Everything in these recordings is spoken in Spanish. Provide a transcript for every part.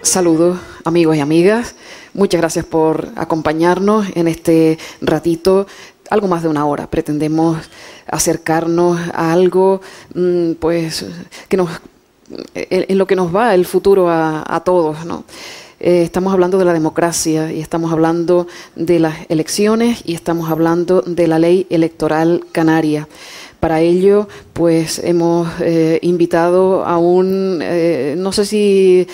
Saludos, amigos y amigas. Muchas gracias por acompañarnos en este ratito, algo más de una hora. Pretendemos acercarnos a algo, pues, en lo que nos va el futuro a todos, ¿no? Estamos hablando de la democracia y estamos hablando de las elecciones y estamos hablando de la ley electoral canaria. Para ello, pues hemos invitado a un, no sé si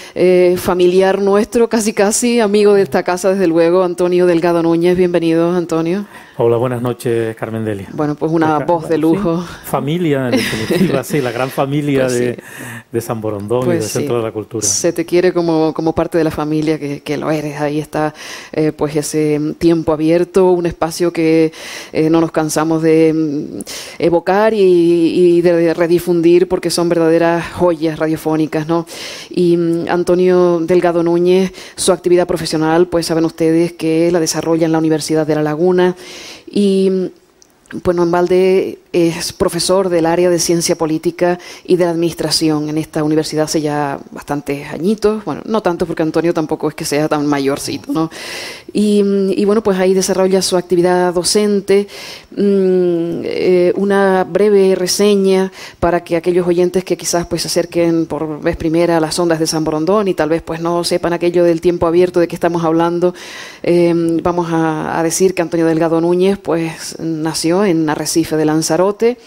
familiar nuestro, casi amigo de esta casa, desde luego, Antonio Delgado Núñez. Bienvenido, Antonio. Hola, buenas noches, Carmen Delia. Bueno, pues una voz de lujo. Sí, familia, en definitiva, sí, la gran familia pues sí. de San Borondón pues y del sí. Centro de la Cultura. Se te quiere como parte de la familia que lo eres. Ahí está pues ese tiempo abierto, un espacio que no nos cansamos de evocar y de redifundir porque son verdaderas joyas radiofónicas, ¿no? Y Antonio Delgado Núñez, su actividad profesional, pues saben ustedes que la desarrolla en la Universidad de La Laguna y pues no en balde es profesor del área de Ciencia Política y de la Administración en esta universidad hace ya bastantes añitos. Bueno, no tanto porque Antonio tampoco es que sea tan mayorcito, ¿no? Y bueno, pues ahí desarrolla su actividad docente. Una breve reseña para que aquellos oyentes que quizás pues se acerquen por vez primera a las ondas de San Borondón y tal vez pues no sepan aquello del tiempo abierto de que estamos hablando, vamos a decir que Antonio Delgado Núñez pues nació en Arrecife de Lanzarote,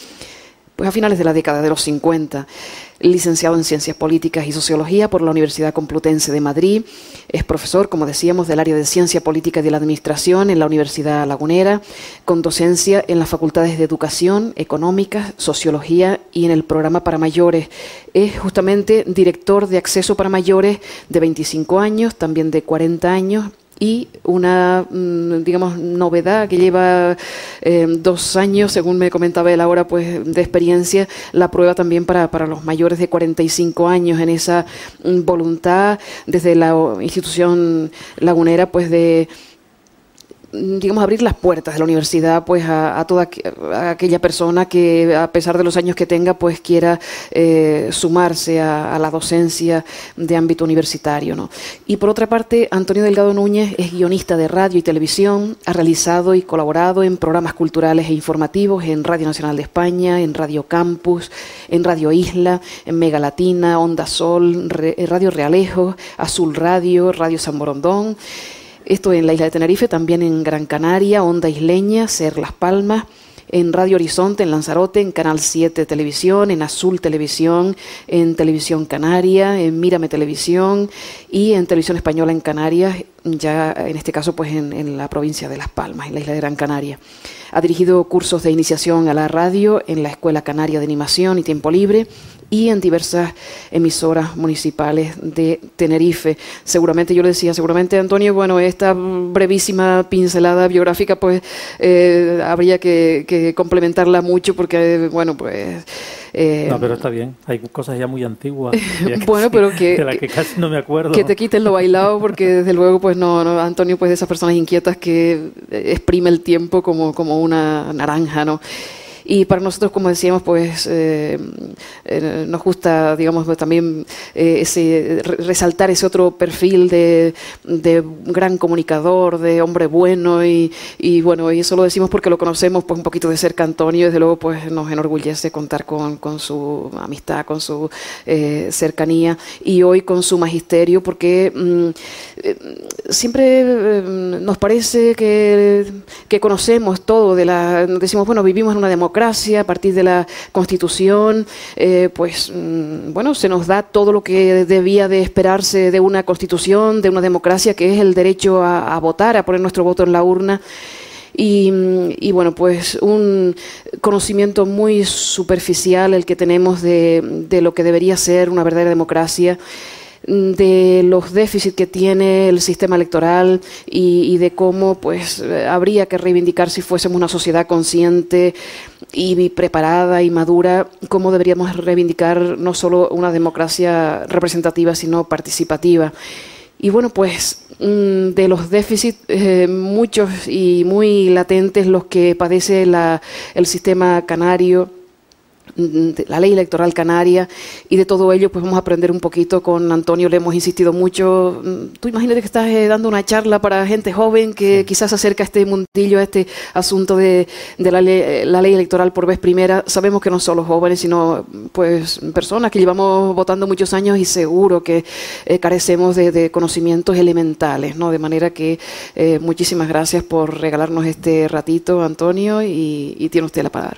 pues a finales de la década de los 50, licenciado en Ciencias Políticas y Sociología por la Universidad Complutense de Madrid, es profesor, como decíamos, del área de Ciencia Política y de la Administración en la Universidad Lagunera, con docencia en las facultades de Educación, Económicas, Sociología y en el programa para mayores. Es justamente director de acceso para mayores de 25 años, también de 40 años, y una, digamos, novedad que lleva 2 años, según me comentaba él ahora, pues de experiencia, la prueba también para los mayores de 45 años en esa voluntad desde la institución lagunera, pues de, digamos, abrir las puertas de la universidad pues a toda aquella persona que a pesar de los años que tenga pues quiera sumarse a la docencia de ámbito universitario, ¿no? Y por otra parte, Antonio Delgado Núñez es guionista de radio y televisión, ha realizado y colaborado en programas culturales e informativos en Radio Nacional de España, en Radio Campus, en Radio Isla, en Mega Latina, Onda Sol, Radio Realejo, Azul Radio, Radio San Borondón. Esto en la isla de Tenerife, también en Gran Canaria, Onda Isleña, Ser Las Palmas, en Radio Horizonte, en Lanzarote, en Canal 7 Televisión, en Azul Televisión, en Televisión Canaria, en Mírame Televisión y en Televisión Española en Canarias, ya en este caso pues en la provincia de Las Palmas, en la isla de Gran Canaria. Ha dirigido cursos de iniciación a la radio en la Escuela Canaria de Animación y Tiempo Libre y en diversas emisoras municipales de Tenerife. Seguramente, yo le decía, seguramente, Antonio, bueno, esta brevísima pincelada biográfica, pues habría que complementarla mucho porque, bueno, pues... no, pero está bien. Hay cosas ya muy antiguas. Bueno, pero que... de las que casi no me acuerdo. Que te quiten lo bailado porque, desde luego, pues no, Antonio, pues de esas personas inquietas que exprime el tiempo como una naranja, ¿no? Y para nosotros, como decíamos, pues nos gusta, digamos, también resaltar ese otro perfil de gran comunicador, de hombre bueno y bueno, y eso lo decimos porque lo conocemos pues un poquito de cerca, Antonio. Desde luego, pues nos enorgullece contar con su amistad, con su cercanía y hoy con su magisterio, porque siempre nos parece que conocemos todo decimos, bueno, vivimos en una democracia a partir de la Constitución, pues bueno, se nos da todo lo que debía de esperarse de una Constitución, de una democracia, que es el derecho a votar, a poner nuestro voto en la urna. Y bueno, pues un conocimiento muy superficial el que tenemos de lo que debería ser una verdadera democracia, de los déficits que tiene el sistema electoral y de cómo pues habría que reivindicar, si fuésemos una sociedad consciente y preparada y madura, cómo deberíamos reivindicar no solo una democracia representativa, sino participativa. Y bueno, pues de los déficits muchos y muy latentes los que padece el sistema canario de la ley electoral canaria, y de todo ello pues vamos a aprender un poquito. Con Antonio le hemos insistido mucho. Tú imagínate que estás dando una charla para gente joven que quizás se acerca a este mundillo, a este asunto de la ley electoral por vez primera. Sabemos que no solo jóvenes, sino pues personas que llevamos votando muchos años y seguro que carecemos de conocimientos elementales, ¿no? De manera que muchísimas gracias por regalarnos este ratito, Antonio, y tiene usted la palabra.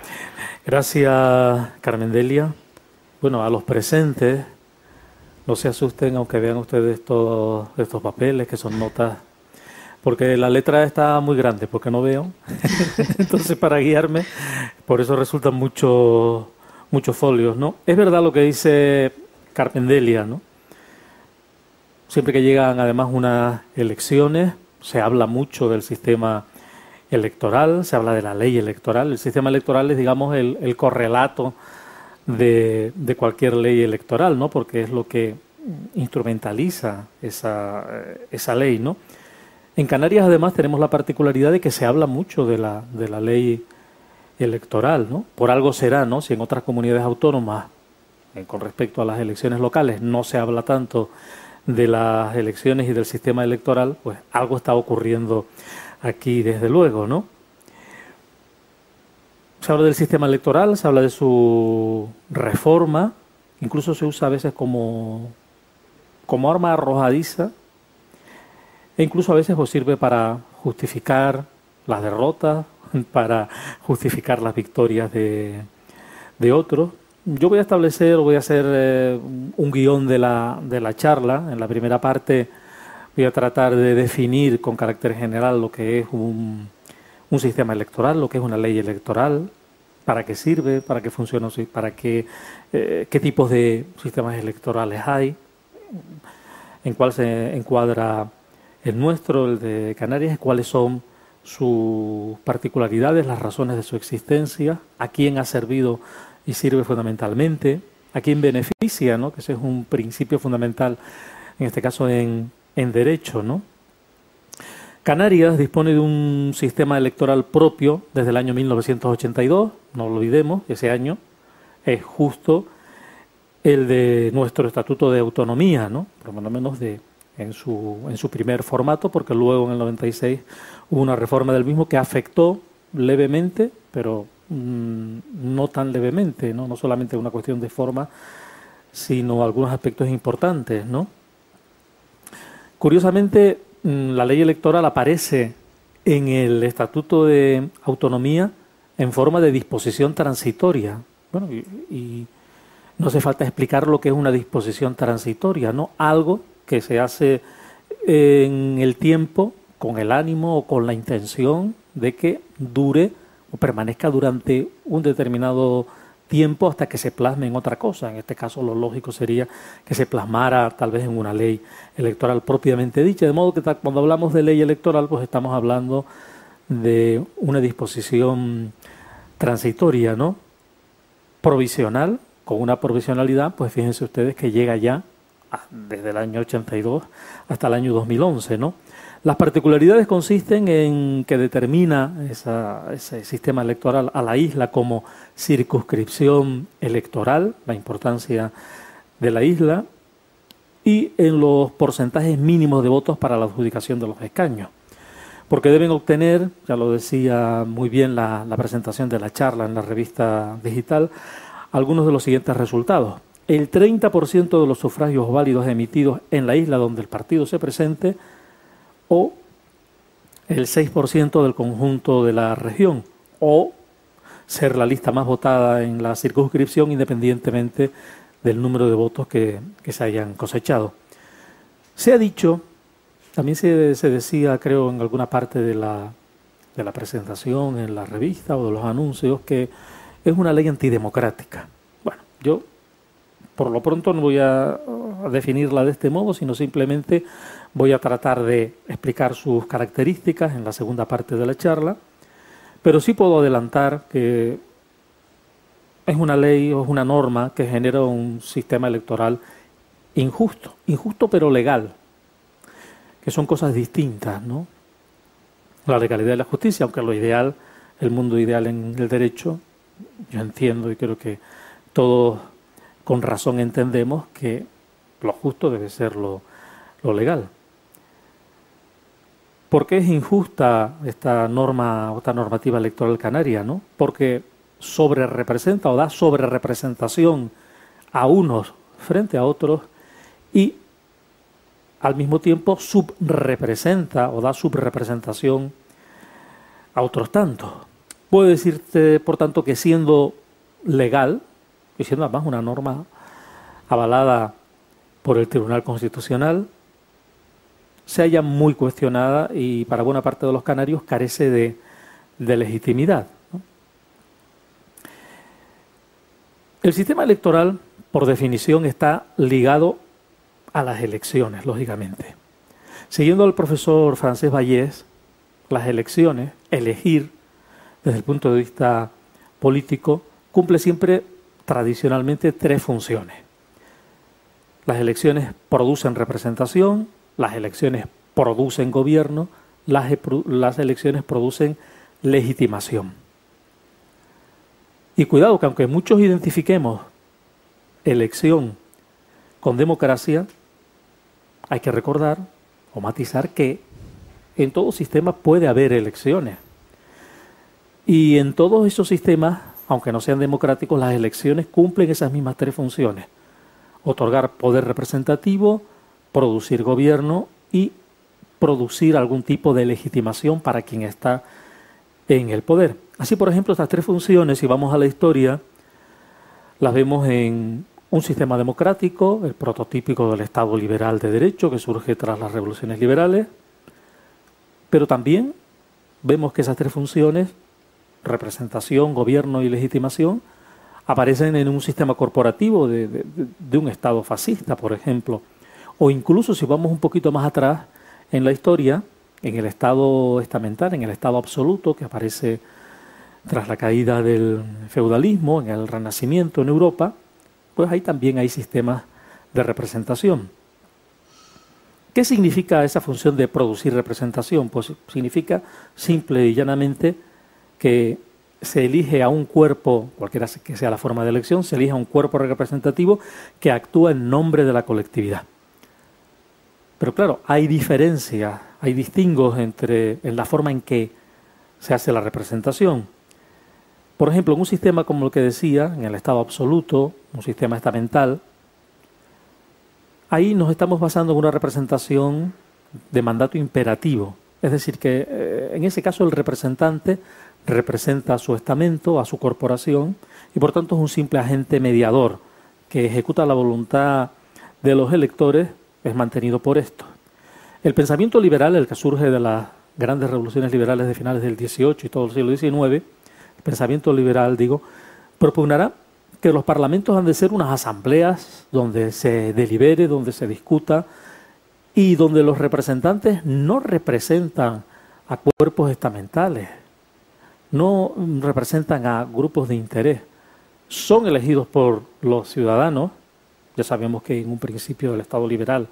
Gracias, Carmen Delia. Bueno, a los presentes, no se asusten aunque vean ustedes todos estos papeles que son notas, porque la letra está muy grande, porque no veo. Entonces, para guiarme, por eso resultan muchos folios, ¿no? Es verdad lo que dice Carmen Delia, ¿no? Siempre que llegan además unas elecciones, se habla mucho del sistema electoral, se habla de la ley electoral. El sistema electoral es, digamos, el correlato de cualquier ley electoral, ¿no? Porque es lo que instrumentaliza esa ley, ¿no? En Canarias, además, tenemos la particularidad de que se habla mucho de la ley electoral, ¿no? Por algo será, ¿no? Si en otras comunidades autónomas, con respecto a las elecciones locales, no se habla tanto de las elecciones y del sistema electoral, pues algo está ocurriendo aquí, desde luego, ¿no? Se habla del sistema electoral, se habla de su reforma, incluso se usa a veces como arma arrojadiza, e incluso a veces pues sirve para justificar las derrotas, para justificar las victorias de otros. Yo voy a establecer, voy a hacer un guión de la charla. En la primera parte voy a tratar de definir con carácter general lo que es un sistema electoral, lo que es una ley electoral, para qué sirve, para qué funciona, para qué tipos de sistemas electorales hay, en cuál se encuadra el nuestro, el de Canarias, cuáles son sus particularidades, las razones de su existencia, a quién ha servido y sirve fundamentalmente, a quién beneficia, ¿no? Que ese es un principio fundamental, en este caso en derecho, ¿no? Canarias dispone de un sistema electoral propio desde el año 1982, no lo olvidemos, ese año es justo el de nuestro Estatuto de Autonomía, ¿no? Por lo menos en su primer formato, porque luego en el 96 hubo una reforma del mismo que afectó levemente, pero no tan levemente, ¿no? No solamente una cuestión de forma, sino algunos aspectos importantes, ¿no? Curiosamente, la ley electoral aparece en el Estatuto de Autonomía en forma de disposición transitoria. Bueno, y no hace falta explicar lo que es una disposición transitoria, ¿no? Algo que se hace en el tiempo con el ánimo o con la intención de que dure o permanezca durante un determinado tiempo hasta que se plasme en otra cosa. En este caso lo lógico sería que se plasmara tal vez en una ley electoral propiamente dicha, de modo que cuando hablamos de ley electoral pues estamos hablando de una disposición transitoria, ¿no? Provisional, con una provisionalidad, pues fíjense ustedes que llega ya desde el año 82 hasta el año 2011, ¿no? Las particularidades consisten en que determina ese sistema electoral a la isla como circunscripción electoral, la importancia de la isla, y en los porcentajes mínimos de votos para la adjudicación de los escaños. Porque deben obtener, ya lo decía muy bien la presentación de la charla en la revista digital, algunos de los siguientes resultados. El 30% de los sufragios válidos emitidos en la isla donde el partido se presente, o el 6% del conjunto de la región, o ser la lista más votada en la circunscripción independientemente del número de votos que se hayan cosechado. Se ha dicho, también se decía, creo, en alguna parte de la presentación en la revista o de los anuncios, que es una ley antidemocrática. Bueno, yo por lo pronto no voy a definirla de este modo, sino simplemente voy a tratar de explicar sus características en la segunda parte de la charla, pero sí puedo adelantar que es una ley o es una norma que genera un sistema electoral injusto pero legal, que son cosas distintas, ¿no? La legalidad y la justicia, aunque lo ideal, el mundo ideal en el derecho, yo entiendo y creo que todos con razón entendemos que lo justo debe ser lo legal. ¿Por qué es injusta esta norma o esta normativa electoral canaria, ¿no? Porque sobrerepresenta o da sobrerepresentación a unos frente a otros y al mismo tiempo subrepresenta o da subrepresentación a otros tantos. Puedo decirte, por tanto, que siendo legal, y siendo además una norma avalada por el Tribunal Constitucional, se halla muy cuestionada y para buena parte de los canarios carece de legitimidad, ¿no? El sistema electoral, por definición, está ligado a las elecciones, lógicamente. Siguiendo al profesor Francés Vallés, las elecciones, elegir desde el punto de vista político, cumple siempre tradicionalmente tres funciones. Las elecciones producen representación, las elecciones producen gobierno, las elecciones producen legitimación. Y cuidado, que aunque muchos identifiquemos elección con democracia, hay que recordar o matizar que en todo sistema puede haber elecciones. Y en todos esos sistemas, aunque no sean democráticos, las elecciones cumplen esas mismas tres funciones: otorgar poder representativo, producir gobierno y producir algún tipo de legitimación para quien está en el poder. Así, por ejemplo, estas tres funciones, si vamos a la historia, las vemos en un sistema democrático, el prototípico del Estado liberal de derecho que surge tras las revoluciones liberales, pero también vemos que esas tres funciones, representación, gobierno y legitimación, aparecen en un sistema corporativo de un Estado fascista, por ejemplo. O incluso, si vamos un poquito más atrás en la historia, en el Estado estamental, en el Estado absoluto, que aparece tras la caída del feudalismo, en el Renacimiento en Europa, pues ahí también hay sistemas de representación. ¿Qué significa esa función de producir representación? Pues significa simple y llanamente que se elige a un cuerpo, cualquiera que sea la forma de elección, se elige a un cuerpo representativo que actúa en nombre de la colectividad. Pero claro, hay diferencias, hay distingos en la forma en que se hace la representación. Por ejemplo, en un sistema como el que decía, en el Estado absoluto, un sistema estamental, ahí nos estamos basando en una representación de mandato imperativo. Es decir, que en ese caso el representante representa a su estamento, a su corporación, y por tanto es un simple agente mediador que ejecuta la voluntad de los electores, es mantenido por esto. El pensamiento liberal, el que surge de las grandes revoluciones liberales de finales del XVIII y todo el siglo XIX, el pensamiento liberal, propugnará que los parlamentos han de ser unas asambleas donde se delibere, donde se discuta y donde los representantes no representan a cuerpos estamentales, no representan a grupos de interés, son elegidos por los ciudadanos. Ya sabemos que en un principio del Estado liberal,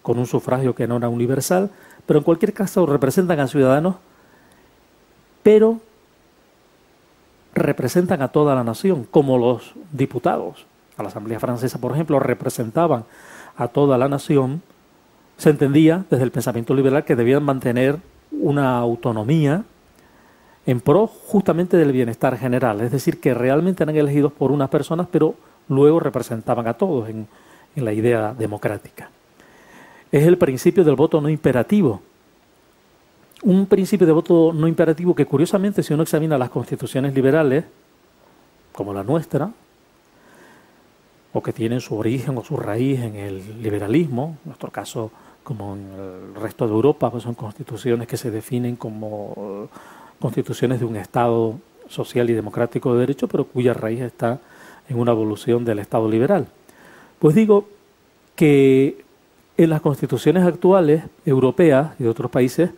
con un sufragio que no era universal, pero en cualquier caso representan a ciudadanos, pero representan a toda la nación, como los diputados. A la Asamblea Francesa, por ejemplo, representaban a toda la nación. Se entendía desde el pensamiento liberal que debían mantener una autonomía en pro justamente del bienestar general, es decir, que realmente eran elegidos por unas personas, pero luego representaban a todos en la idea democrática. Es el principio del voto no imperativo. Un principio de voto no imperativo que, curiosamente, si uno examina las constituciones liberales, como la nuestra, o que tienen su origen o su raíz en el liberalismo, en nuestro caso, como en el resto de Europa, pues son constituciones que se definen como constituciones de un Estado social y democrático de derecho, pero cuya raíz está en una evolución del Estado liberal. Pues digo que en las constituciones actuales europeas y de otros países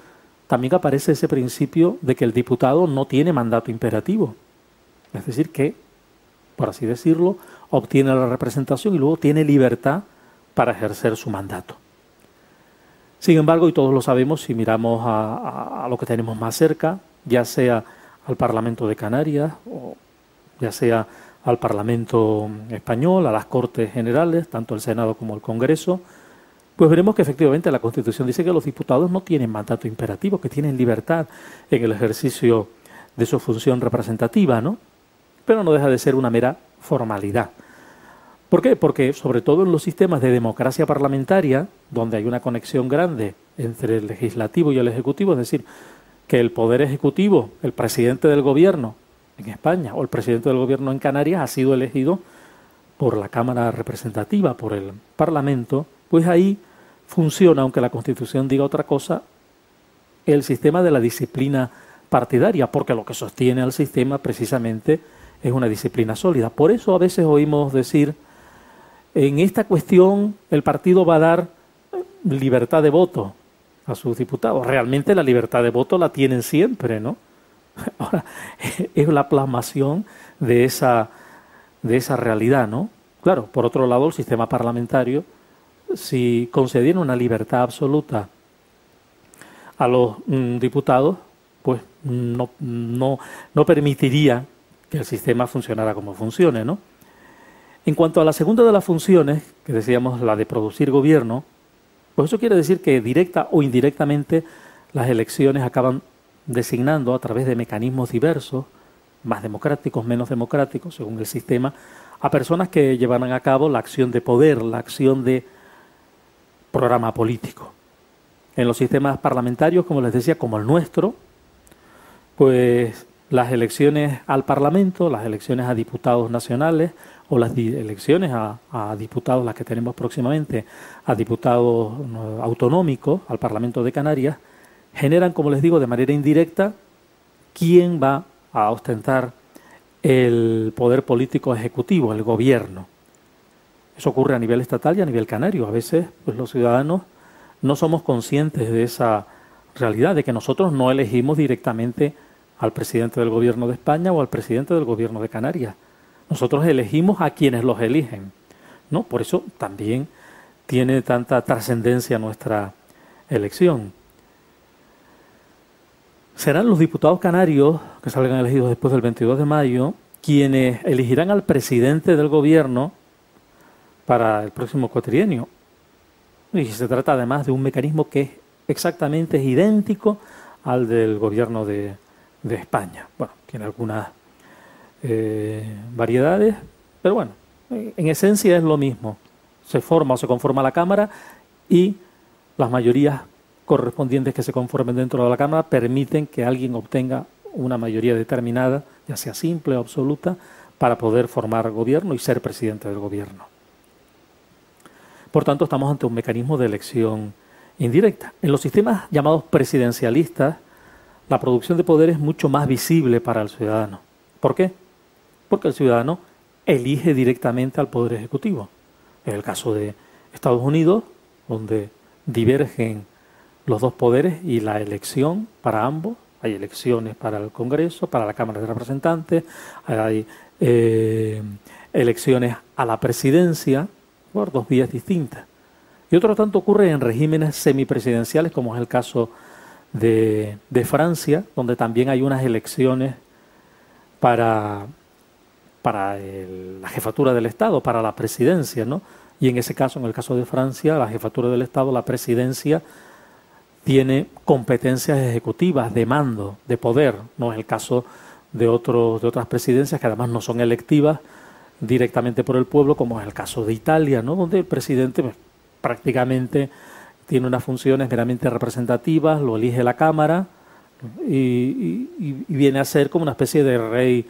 también aparece ese principio de que el diputado no tiene mandato imperativo. Es decir, que, por así decirlo, obtiene la representación y luego tiene libertad para ejercer su mandato. Sin embargo, y todos lo sabemos, si miramos a lo que tenemos más cerca, ya sea al Parlamento de Canarias o ya sea al Parlamento español, a las Cortes Generales, tanto el Senado como el Congreso, pues veremos que efectivamente la Constitución dice que los diputados no tienen mandato imperativo, que tienen libertad en el ejercicio de su función representativa, ¿no? Pero no deja de ser una mera formalidad. ¿Por qué? Porque sobre todo en los sistemas de democracia parlamentaria, donde hay una conexión grande entre el legislativo y el ejecutivo, es decir, que el poder ejecutivo, el presidente del gobierno en España o el presidente del gobierno en Canarias ha sido elegido por la Cámara Representativa, por el Parlamento, pues ahí funciona, aunque la Constitución diga otra cosa, el sistema de la disciplina partidaria, porque lo que sostiene al sistema precisamente es una disciplina sólida. Por eso a veces oímos decir, en esta cuestión el partido va a dar libertad de voto a sus diputados. Realmente la libertad de voto la tienen siempre, ¿no? Ahora, es la plasmación de esa realidad, ¿no? Claro, por otro lado, el sistema parlamentario, si concediera una libertad absoluta a los diputados, pues no permitiría que el sistema funcionara como funcione, ¿no? En cuanto a la segunda de las funciones, que decíamos la de producir gobierno, pues eso quiere decir que directa o indirectamente las elecciones acaban designando a través de mecanismos diversos, más democráticos, menos democráticos, según el sistema, a personas que llevarán a cabo la acción de poder, la acción de programa político. En los sistemas parlamentarios, como les decía, como el nuestro, pues las elecciones al Parlamento, las elecciones a diputados nacionales o las elecciones a diputados, las que tenemos próximamente, a diputados autonómicos, al Parlamento de Canarias, generan, como les digo, de manera indirecta quién va a ostentar el poder político ejecutivo, el gobierno. Eso ocurre a nivel estatal y a nivel canario. A veces pues, los ciudadanos no somos conscientes de esa realidad, de que nosotros no elegimos directamente al presidente del gobierno de España o al presidente del gobierno de Canarias. Nosotros elegimos a quienes los eligen, ¿no? Por eso también tiene tanta trascendencia nuestra elección. Serán los diputados canarios, que salgan elegidos después del 22 de mayo, quienes elegirán al presidente del gobierno para el próximo cuatrienio. Y se trata además de un mecanismo que es exactamente idéntico al del gobierno de España. Bueno, tiene algunas variedades, pero bueno, en esencia es lo mismo. Se forma o se conforma la Cámara y las mayorías correspondientes que se conformen dentro de la Cámara permiten que alguien obtenga una mayoría determinada, ya sea simple o absoluta, para poder formar gobierno y ser presidente del gobierno. Por tanto, estamos ante un mecanismo de elección indirecta. En los sistemas llamados presidencialistas, la producción de poder es mucho más visible para el ciudadano. ¿Por qué? Porque el ciudadano elige directamente al poder ejecutivo. En el caso de Estados Unidos, donde divergen los dos poderes y la elección para ambos, hay elecciones para el Congreso, para la Cámara de Representantes, hay elecciones a la presidencia por dos vías distintas. Y otro tanto ocurre en regímenes semipresidenciales, como es el caso de Francia, donde también hay unas elecciones para la jefatura del Estado, para la presidencia, ¿no? Y en ese caso, en el caso de Francia, la jefatura del Estado, la presidencia, tiene competencias ejecutivas de mando, de poder. No es el caso de otras presidencias que además no son electivas directamente por el pueblo, como es el caso de Italia, ¿no? Donde el presidente pues, prácticamente tiene unas funciones meramente representativas, lo elige la Cámara y viene a ser como una especie de rey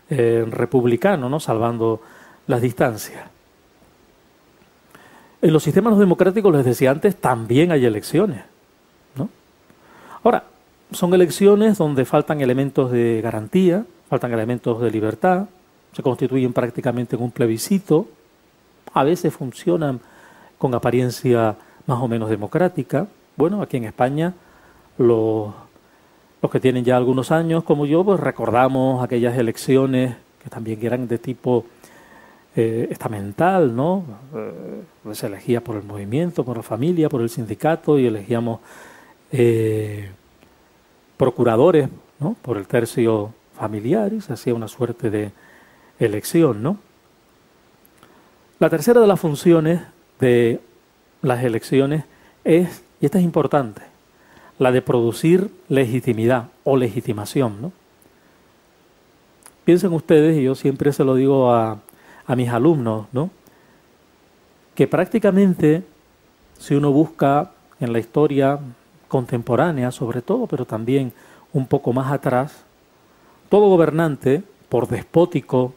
republicano, ¿no? Salvando las distancias. En los sistemas democráticos, les decía antes, también hay elecciones, ¿no? Ahora, son elecciones donde faltan elementos de garantía, faltan elementos de libertad, se constituyen prácticamente en un plebiscito, a veces funcionan con apariencia más o menos democrática. Bueno, aquí en España los que tienen ya algunos años, como yo, pues recordamos aquellas elecciones que también eran de tipo estamental, ¿no? Se elegía por el movimiento, por la familia, por el sindicato y elegíamos procuradores, ¿no? Por el tercio familiar y se hacía una suerte elección, ¿no? La tercera de las funciones de las elecciones es, y esta es importante, la de producir legitimidad o legitimación, ¿no? Piensen ustedes, y yo siempre se lo digo a mis alumnos, ¿no?, que prácticamente, si uno busca en la historia contemporánea sobre todo, pero también un poco más atrás, todo gobernante, por despótico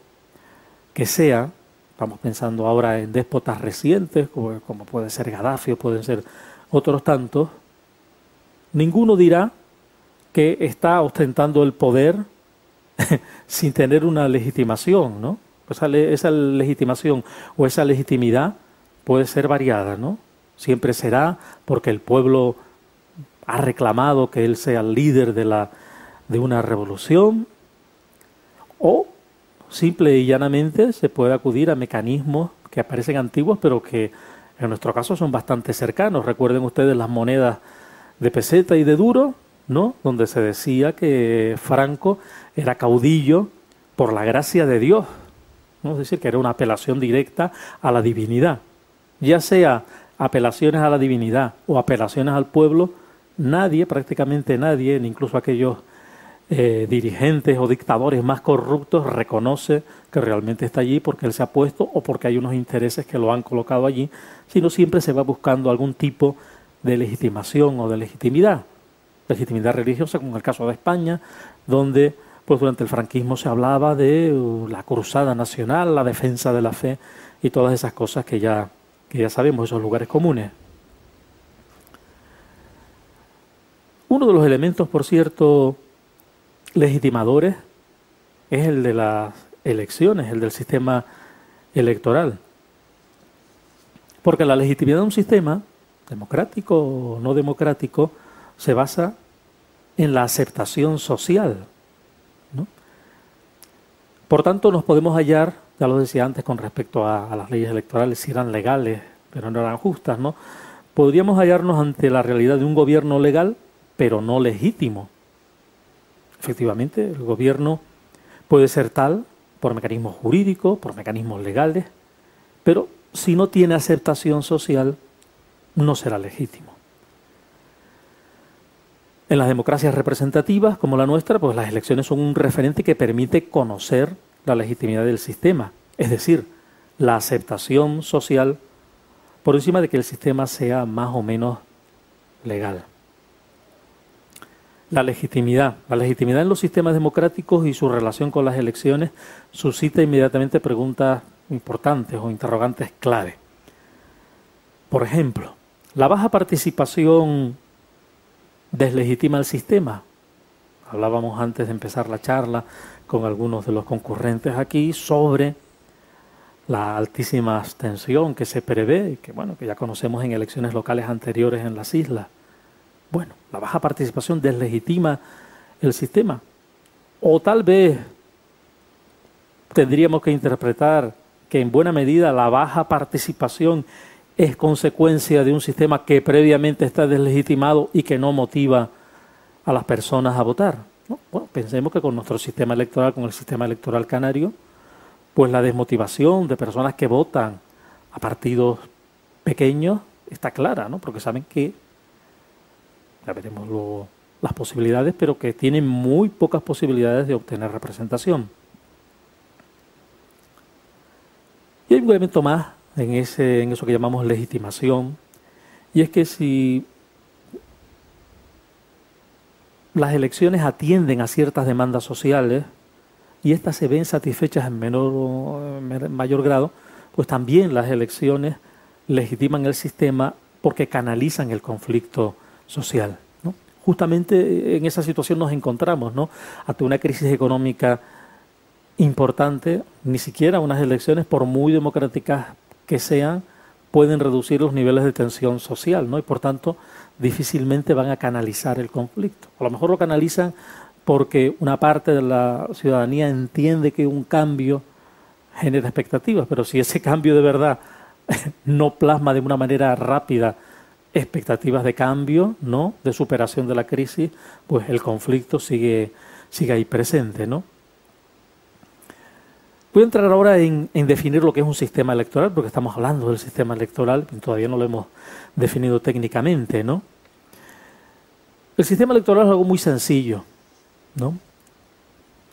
que sea, estamos pensando ahora en déspotas recientes, como puede ser Gaddafi o pueden ser otros tantos, ninguno dirá que está ostentando el poder sin tener una legitimación, ¿no? Esa legitimación o esa legitimidad puede ser variada, ¿no? Siempre será porque el pueblo ha reclamado que él sea el líder de una revolución, o simple y llanamente se puede acudir a mecanismos que parecen antiguos pero que en nuestro caso son bastante cercanos. Recuerden ustedes las monedas de peseta y de duro, ¿no?, donde se decía que Franco era caudillo por la gracia de Dios, ¿no? Es decir, que era una apelación directa a la divinidad. Ya sea apelaciones a la divinidad o apelaciones al pueblo, nadie, prácticamente nadie, incluso aquellos dirigentes o dictadores más corruptos, reconoce que realmente está allí porque él se ha puesto o porque hay unos intereses que lo han colocado allí, sino siempre se va buscando algún tipo de legitimación o de legitimidad religiosa, como en el caso de España, donde pues durante el franquismo se hablaba de la cruzada nacional, la defensa de la fe y todas esas cosas que ya sabemos, esos lugares comunes. Uno de los elementos, por cierto, legitimadores es el de las elecciones, el del sistema electoral. Porque la legitimidad de un sistema, democrático o no democrático, se basa en la aceptación social, ¿no? Por tanto, nos podemos hallar, ya lo decía antes con respecto a las leyes electorales, si eran legales, pero no eran justas, ¿no? Podríamos hallarnos ante la realidad de un gobierno legal, pero no legítimo. Efectivamente, el gobierno puede ser tal por mecanismos jurídicos, por mecanismos legales, pero si no tiene aceptación social, no será legítimo. En las democracias representativas, como la nuestra, pues las elecciones son un referente que permite conocer la legitimidad del sistema, es decir, la aceptación social por encima de que el sistema sea más o menos legal. La legitimidad en los sistemas democráticos y su relación con las elecciones suscita inmediatamente preguntas importantes o interrogantes clave. Por ejemplo, ¿la baja participación deslegitima el sistema? Hablábamos antes de empezar la charla con algunos de los concurrentes aquí sobre la altísima abstención que se prevé y que ya conocemos en elecciones locales anteriores en las islas. Bueno, la baja participación deslegitima el sistema. O tal vez tendríamos que interpretar que en buena medida la baja participación es consecuencia de un sistema que previamente está deslegitimado y que no motiva a las personas a votar, ¿no? Bueno, pensemos que con nuestro sistema electoral, con el sistema electoral canario, pues la desmotivación de personas que votan a partidos pequeños está clara, ¿no? Porque saben que, ya veremos luego las posibilidades, pero que tienen muy pocas posibilidades de obtener representación. Y hay un elemento más en eso que llamamos legitimación, y es que si las elecciones atienden a ciertas demandas sociales y éstas se ven satisfechas en mayor grado, pues también las elecciones legitiman el sistema porque canalizan el conflicto social, ¿no? Justamente en esa situación nos encontramos, ¿no? Ante una crisis económica importante, ni siquiera unas elecciones, por muy democráticas que sean, pueden reducir los niveles de tensión social, ¿no? Y por tanto, difícilmente van a canalizar el conflicto. A lo mejor lo canalizan porque una parte de la ciudadanía entiende que un cambio genera expectativas, pero si ese cambio de verdad no plasma de una manera rápida expectativas de cambio, ¿no?, de superación de la crisis, pues el conflicto sigue ahí presente, ¿no? Voy a entrar ahora en definir lo que es un sistema electoral, porque estamos hablando del sistema electoral y todavía no lo hemos definido técnicamente, ¿no? El sistema electoral es algo muy sencillo, ¿no?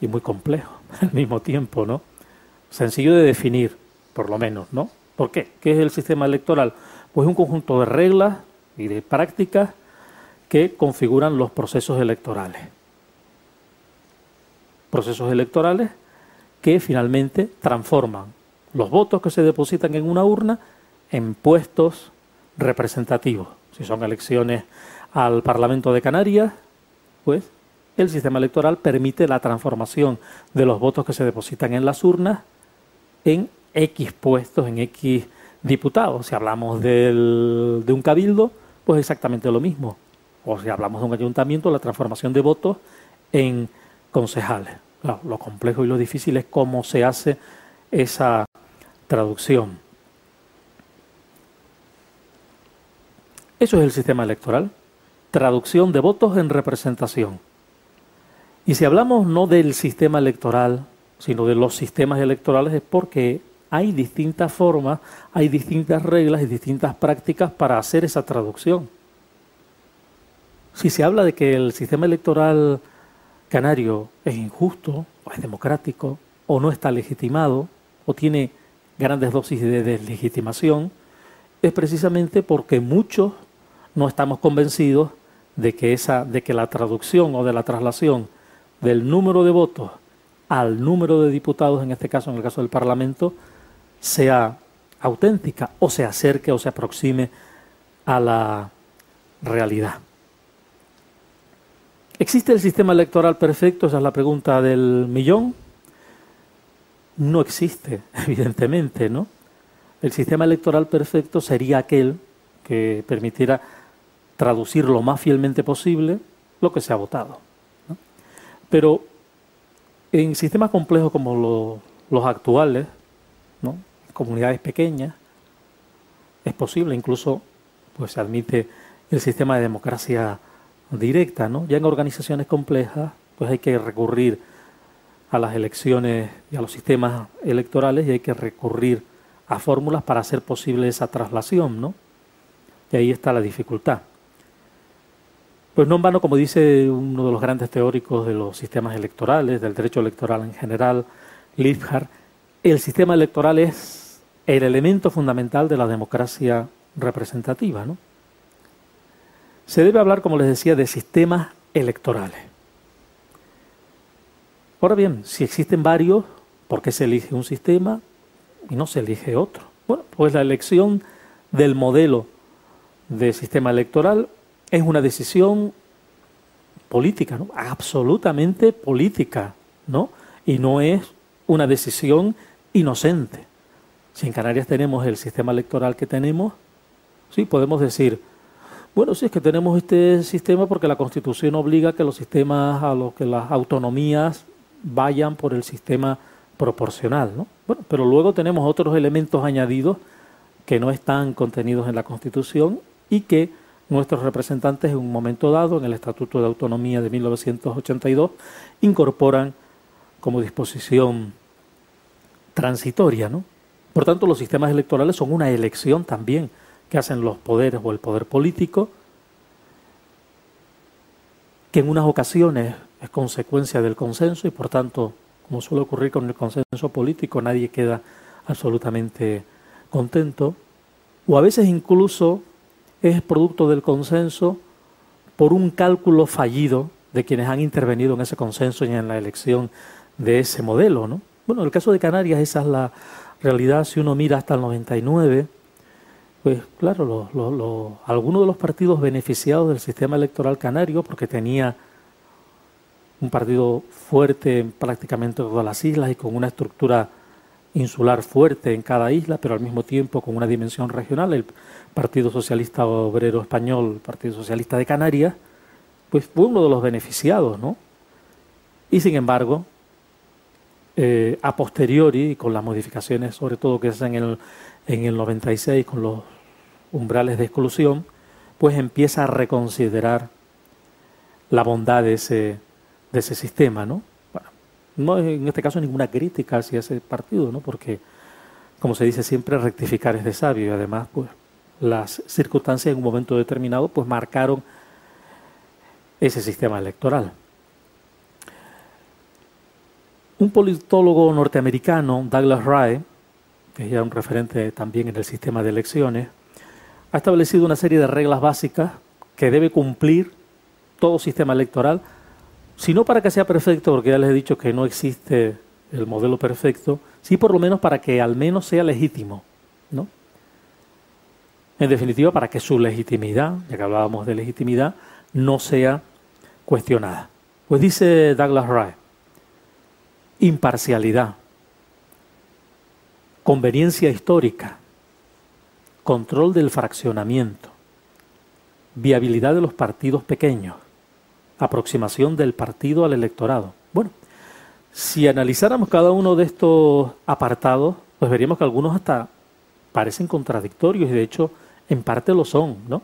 Y muy complejo al mismo tiempo, ¿no? Sencillo de definir, por lo menos, ¿no? ¿Por qué? ¿Qué es el sistema electoral? Pues un conjunto de reglas y de prácticas que configuran los procesos electorales. Procesos electorales que finalmente transforman los votos que se depositan en una urna en puestos representativos. Si son elecciones al Parlamento de Canarias, pues el sistema electoral permite la transformación de los votos que se depositan en las urnas en X puestos, en X diputados. Si hablamos de un cabildo, pues exactamente lo mismo. O si hablamos de un ayuntamiento, la transformación de votos en concejales. Claro, lo complejo y lo difícil es cómo se hace esa traducción. Eso es el sistema electoral. Traducción de votos en representación. Y si hablamos no del sistema electoral, sino de los sistemas electorales, es porque hay distintas formas, hay distintas reglas y distintas prácticas para hacer esa traducción. Si se habla de que el sistema electoral canario es injusto, o es democrático, o no está legitimado, o tiene grandes dosis de deslegitimación, es precisamente porque muchos no estamos convencidos de que la traducción o de la traslación del número de votos al número de diputados, en este caso, en el caso del Parlamento, sea auténtica o se acerque o se aproxime a la realidad. ¿Existe el sistema electoral perfecto? Esa es la pregunta del millón. No existe, evidentemente, ¿no? El sistema electoral perfecto sería aquel que permitiera traducir lo más fielmente posible lo que se ha votado, ¿no? Pero en sistemas complejos como los actuales, ¿no? En comunidades pequeñas, es posible, incluso pues se admite el sistema de democracia directa, ¿no? Ya en organizaciones complejas, pues hay que recurrir a las elecciones y a los sistemas electorales y hay que recurrir a fórmulas para hacer posible esa traslación, ¿no? Y ahí está la dificultad. Pues no en vano, como dice uno de los grandes teóricos de los sistemas electorales, del derecho electoral en general, Liebhardt, el sistema electoral es el elemento fundamental de la democracia representativa, ¿no? Se debe hablar, como les decía, de sistemas electorales. Ahora bien, si existen varios, ¿por qué se elige un sistema y no se elige otro? Bueno, pues la elección del modelo de sistema electoral es una decisión política, ¿no? Absolutamente política, ¿no? Y no es una decisión inocente. Si en Canarias tenemos el sistema electoral que tenemos, sí, podemos decir, bueno, sí, es que tenemos este sistema porque la Constitución obliga a que los sistemas, que las autonomías vayan por el sistema proporcional, ¿no? Bueno, pero luego tenemos otros elementos añadidos que no están contenidos en la Constitución y que nuestros representantes en un momento dado, en el Estatuto de Autonomía de 1982, incorporan como disposición transitoria, ¿no? Por tanto, los sistemas electorales son una elección también que hacen los poderes o el poder político, que en unas ocasiones es consecuencia del consenso y por tanto, como suele ocurrir con el consenso político, nadie queda absolutamente contento, o a veces incluso es producto del consenso por un cálculo fallido de quienes han intervenido en ese consenso y en la elección de ese modelo, ¿no? Bueno, en el caso de Canarias esa es la realidad. Si uno mira hasta el 99, pues claro, algunos de los partidos beneficiados del sistema electoral canario, porque tenía un partido fuerte en prácticamente todas las islas y con una estructura insular fuerte en cada isla, pero al mismo tiempo con una dimensión regional, el Partido Socialista Obrero Español, el Partido Socialista de Canarias, pues fue uno de los beneficiados, ¿no? Y sin embargo, a posteriori, con las modificaciones sobre todo que se hacen en el 96 con los umbrales de exclusión, pues empieza a reconsiderar la bondad de ese sistema, ¿no? Bueno, No es en este caso ninguna crítica hacia ese partido, ¿no? Porque, como se dice siempre, rectificar es de sabio, y además, pues, las circunstancias en un momento determinado, pues, marcaron ese sistema electoral. Un politólogo norteamericano, Douglas Rye, que es ya un referente también en el sistema de elecciones, ha establecido una serie de reglas básicas que debe cumplir todo sistema electoral, si no para que sea perfecto, porque ya les he dicho que no existe el modelo perfecto, sí por lo menos para que al menos sea legítimo, ¿no? En definitiva, para que su legitimidad, ya que hablábamos de legitimidad, no sea cuestionada. Pues dice Douglas Rye: imparcialidad, conveniencia histórica, control del fraccionamiento, viabilidad de los partidos pequeños, aproximación del partido al electorado. Bueno, si analizáramos cada uno de estos apartados, pues veríamos que algunos hasta parecen contradictorios y de hecho en parte lo son, ¿no?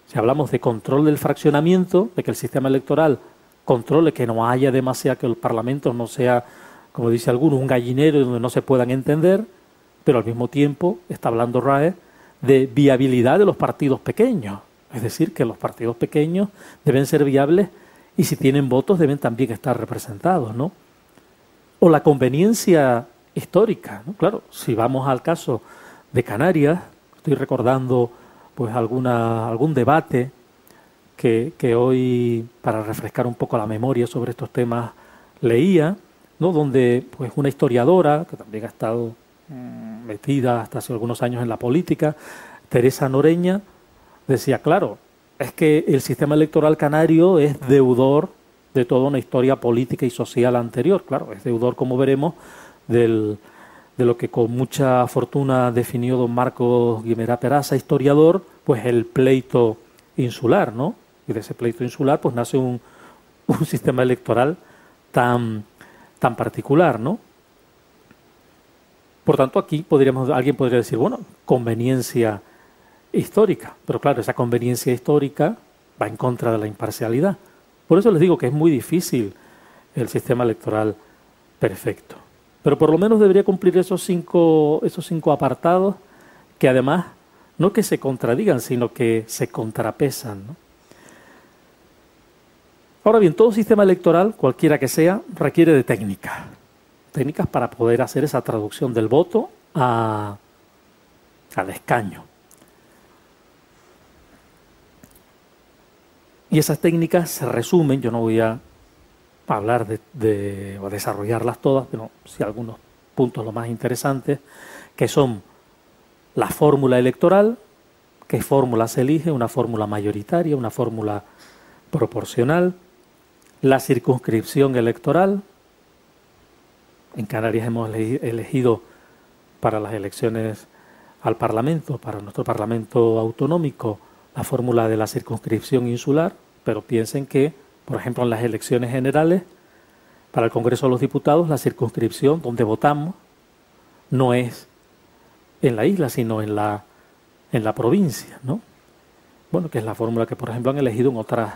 Si hablamos de control del fraccionamiento, de que el sistema electoral controle que no haya demasiado, que el Parlamento no sea, como dice alguno, un gallinero donde no se puedan entender, pero al mismo tiempo está hablando Rye de viabilidad de los partidos pequeños, es decir, que los partidos pequeños deben ser viables y si tienen votos deben también estar representados, ¿no? O la conveniencia histórica, ¿no? Claro, si vamos al caso de Canarias, estoy recordando pues algún debate que hoy, para refrescar un poco la memoria sobre estos temas, leía, ¿no? Donde pues una historiadora, que también ha estado metida hasta hace algunos años en la política, Teresa Noreña, decía, claro, es que el sistema electoral canario es deudor de toda una historia política y social anterior. Claro, es deudor, como veremos, de lo que con mucha fortuna definió don Marcos Guimerá Peraza, historiador, pues el pleito insular, ¿no? Y de ese pleito insular pues nace un sistema electoral tan particular, ¿no? Por tanto, aquí alguien podría decir, bueno, conveniencia histórica, pero claro, esa conveniencia histórica va en contra de la imparcialidad. Por eso les digo que es muy difícil el sistema electoral perfecto. Pero por lo menos debería cumplir esos cinco apartados que además no que se contradigan, sino que se contrapesan, ¿no? Ahora bien, todo sistema electoral, cualquiera que sea, requiere de técnicas. Técnicas para poder hacer esa traducción del voto al escaño. Y esas técnicas se resumen, yo no voy a hablar o a desarrollarlas todas, pero sí algunos puntos los más interesantes, que son la fórmula electoral, qué fórmula se elige, una fórmula mayoritaria, una fórmula proporcional, la circunscripción electoral. En Canarias hemos elegido para las elecciones al Parlamento, para nuestro Parlamento autonómico, la fórmula de la circunscripción insular, pero piensen que, por ejemplo, en las elecciones generales, para el Congreso de los Diputados, la circunscripción donde votamos no es en la isla, sino en la provincia, ¿no? Bueno, que es la fórmula que, por ejemplo, han elegido en otras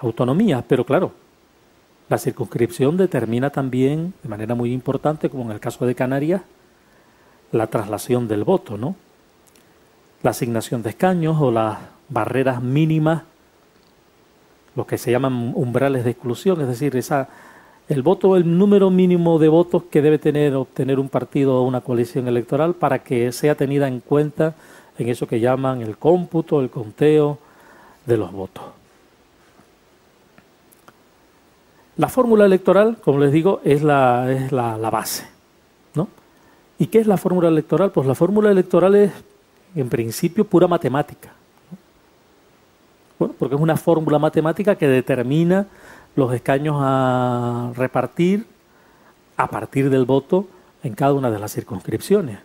autonomías, pero claro, la circunscripción determina también, de manera muy importante, como en el caso de Canarias, la traslación del voto, ¿no? La asignación de escaños o las barreras mínimas, lo que se llaman umbrales de exclusión, es decir, el voto, el número mínimo de votos que debe obtener un partido o una coalición electoral para que sea tenida en cuenta en eso que llaman el cómputo, el conteo de los votos. La fórmula electoral, como les digo, es la base, ¿no? ¿Y qué es la fórmula electoral? Pues la fórmula electoral es, en principio, pura matemática, ¿no? Bueno, porque es una fórmula matemática que determina los escaños a repartir a partir del voto en cada una de las circunscripciones.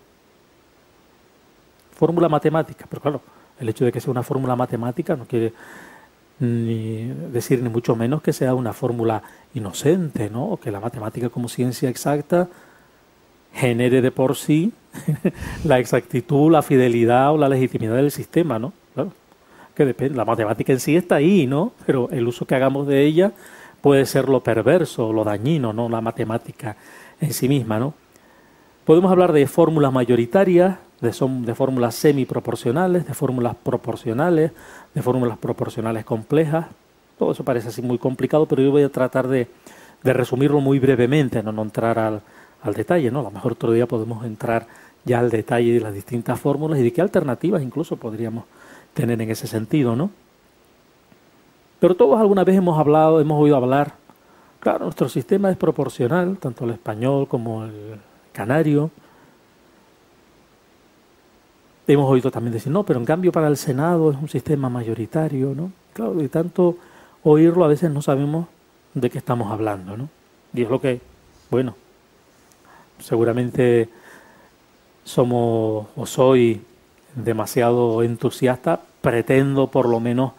Fórmula matemática, pero claro, el hecho de que sea una fórmula matemática no quiere decir ni mucho menos que sea una fórmula inocente, ¿no? O que la matemática como ciencia exacta genere de por sí la exactitud, la fidelidad o la legitimidad del sistema, ¿no? Claro, que depende, la matemática en sí está ahí, ¿no? Pero el uso que hagamos de ella puede ser lo perverso, lo dañino, ¿no? La matemática en sí misma, ¿no? Podemos hablar de fórmulas mayoritarias, de fórmulas semiproporcionales, de fórmulas proporcionales, de fórmulas proporcionales complejas. Todo eso parece así muy complicado, pero yo voy a tratar de resumirlo muy brevemente, no entrar al detalle, ¿no? A lo mejor otro día podemos entrar ya al detalle de las distintas fórmulas y de qué alternativas incluso podríamos tener en ese sentido, ¿no? Pero todos alguna vez hemos oído hablar, claro, nuestro sistema es proporcional, tanto el español como el canario. Hemos oído también decir, no, pero en cambio para el Senado es un sistema mayoritario, ¿no? Claro, de tanto oírlo a veces no sabemos de qué estamos hablando, ¿no? Y es lo que, bueno, seguramente soy demasiado entusiasta, pretendo por lo menos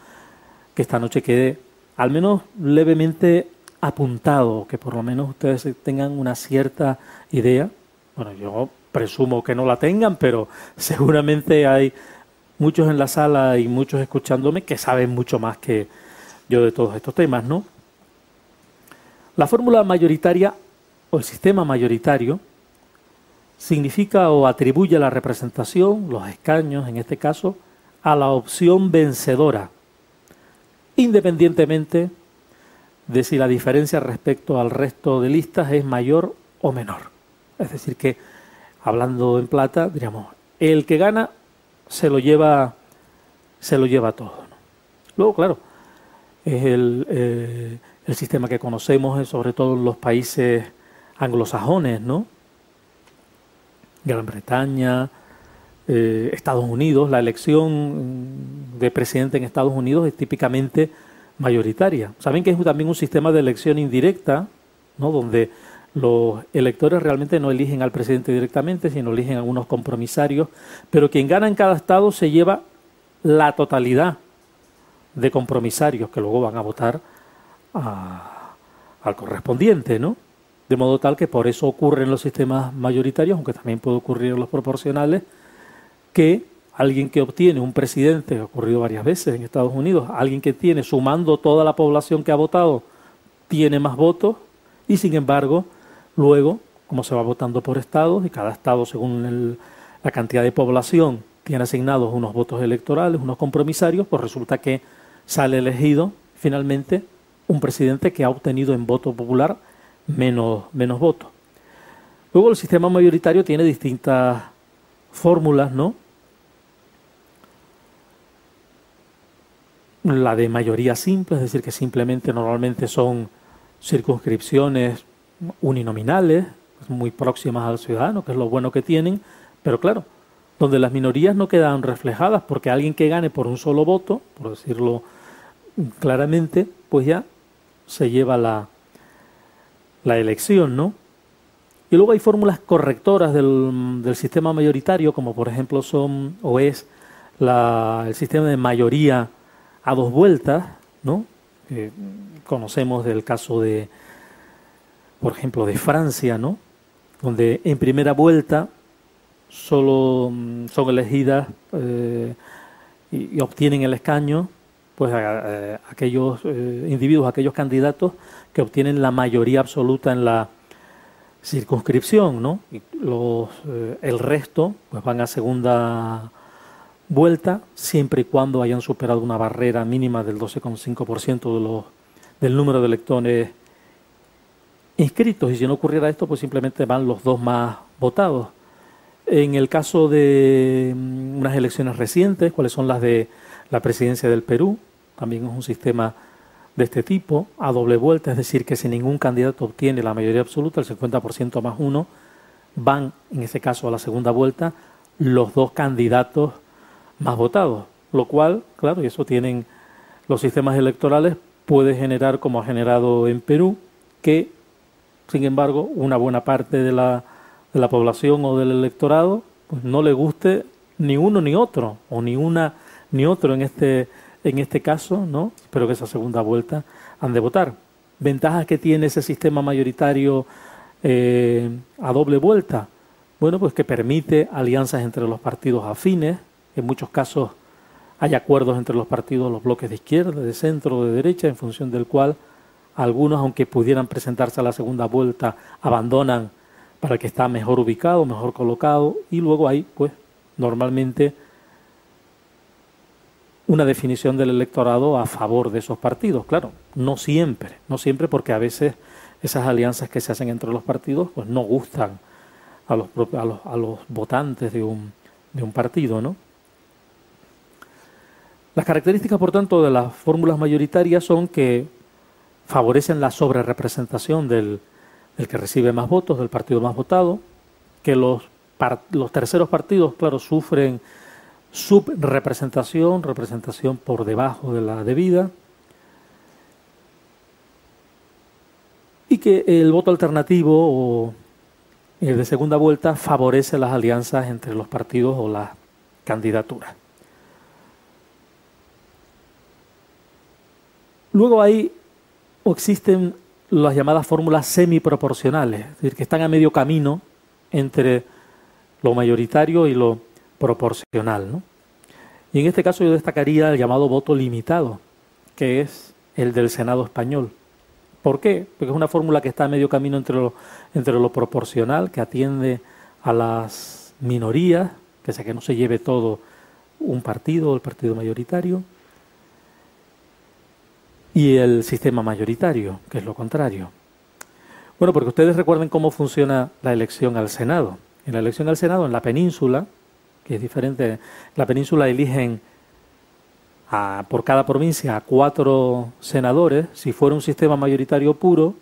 que esta noche quede al menos levemente apuntado, que por lo menos ustedes tengan una cierta idea. Bueno, yo presumo que no la tengan, pero seguramente hay muchos en la sala y muchos escuchándome que saben mucho más que yo de todos estos temas, ¿no? La fórmula mayoritaria o el sistema mayoritario significa o atribuye la representación, los escaños en este caso, a la opción vencedora, independientemente de si la diferencia respecto al resto de listas es mayor o menor. Es decir que, hablando en plata, diríamos, el que gana se lo lleva todo, ¿no? Luego, claro, es el sistema que conocemos, sobre todo en los países anglosajones, ¿no? Gran Bretaña, Estados Unidos. La elección de presidente en Estados Unidos es típicamente mayoritaria. Saben que es también un sistema de elección indirecta, ¿no? Donde los electores realmente no eligen al presidente directamente, sino eligen a algunos compromisarios, pero quien gana en cada estado se lleva la totalidad de compromisarios que luego van a votar al correspondiente, ¿no? De modo tal que por eso ocurre en los sistemas mayoritarios, aunque también puede ocurrir en los proporcionales, que alguien que obtiene un presidente, ha ocurrido varias veces en Estados Unidos, alguien que tiene, sumando toda la población que ha votado, tiene más votos, y sin embargo, luego, como se va votando por estados, y cada estado según la cantidad de población tiene asignados unos votos electorales, unos compromisarios, pues resulta que sale elegido finalmente un presidente que ha obtenido en voto popular menos votos. Luego el sistema mayoritario tiene distintas fórmulas, ¿no? La de mayoría simple, es decir, que simplemente normalmente son circunscripciones uninominales, muy próximas al ciudadano, que es lo bueno que tienen, pero claro, donde las minorías no quedan reflejadas, porque alguien que gane por un solo voto, por decirlo claramente, pues ya se lleva la elección, ¿no? Y luego hay fórmulas correctoras del sistema mayoritario, como por ejemplo es el sistema de mayoría a dos vueltas, ¿no? Conocemos del caso de, por ejemplo, de Francia, ¿no? Donde en primera vuelta solo son elegidas y obtienen el escaño pues aquellos individuos, aquellos candidatos que obtienen la mayoría absoluta en la circunscripción, ¿no? Y el resto pues van a segunda vuelta siempre y cuando hayan superado una barrera mínima del 12,5% del número de electores inscritos, y si no ocurriera esto pues simplemente van los dos más votados. En el caso de unas elecciones recientes, cuáles son las de la presidencia del Perú, también es un sistema de este tipo, a doble vuelta, es decir, que si ningún candidato obtiene la mayoría absoluta, el 50% más uno, van en ese caso a la segunda vuelta los dos candidatos más votados, lo cual, claro, y eso tienen los sistemas electorales, puede generar, como ha generado en Perú, que, sin embargo, una buena parte de la población o del electorado pues no le guste ni uno ni otro, o ni una ni otro en este caso, ¿no? Espero que esa segunda vuelta han de votar. ¿Ventajas que tiene ese sistema mayoritario a doble vuelta? Bueno, pues que permite alianzas entre los partidos afines. En muchos casos hay acuerdos entre los partidos, los bloques de izquierda, de centro, de derecha, en función del cual algunos, aunque pudieran presentarse a la segunda vuelta, abandonan para el que está mejor ubicado, mejor colocado, y luego hay, pues, normalmente una definición del electorado a favor de esos partidos. Claro, no siempre, porque a veces esas alianzas que se hacen entre los partidos pues no gustan a los votantes de un partido, ¿no? Las características, por tanto, de las fórmulas mayoritarias son que favorecen la sobrerepresentación del que recibe más votos, del partido más votado, que los terceros partidos, claro, sufren subrepresentación, representación por debajo de la debida, y que el voto alternativo o el de segunda vuelta favorece las alianzas entre los partidos o las candidaturas. Luego hay o existen las llamadas fórmulas semiproporcionales, es decir, que están a medio camino entre lo mayoritario y lo proporcional, ¿no? Y en este caso yo destacaría el llamado voto limitado, que es el del Senado español. ¿Por qué? Porque es una fórmula que está a medio camino entre lo proporcional, que atiende a las minorías, que sea que no se lleve todo un partido, el partido mayoritario, y el sistema mayoritario, que es lo contrario. Bueno, porque ustedes recuerden cómo funciona la elección al Senado. En la elección al Senado, en la península, que es diferente, en la península eligen por cada provincia a 4 senadores. Si fuera un sistema mayoritario puro,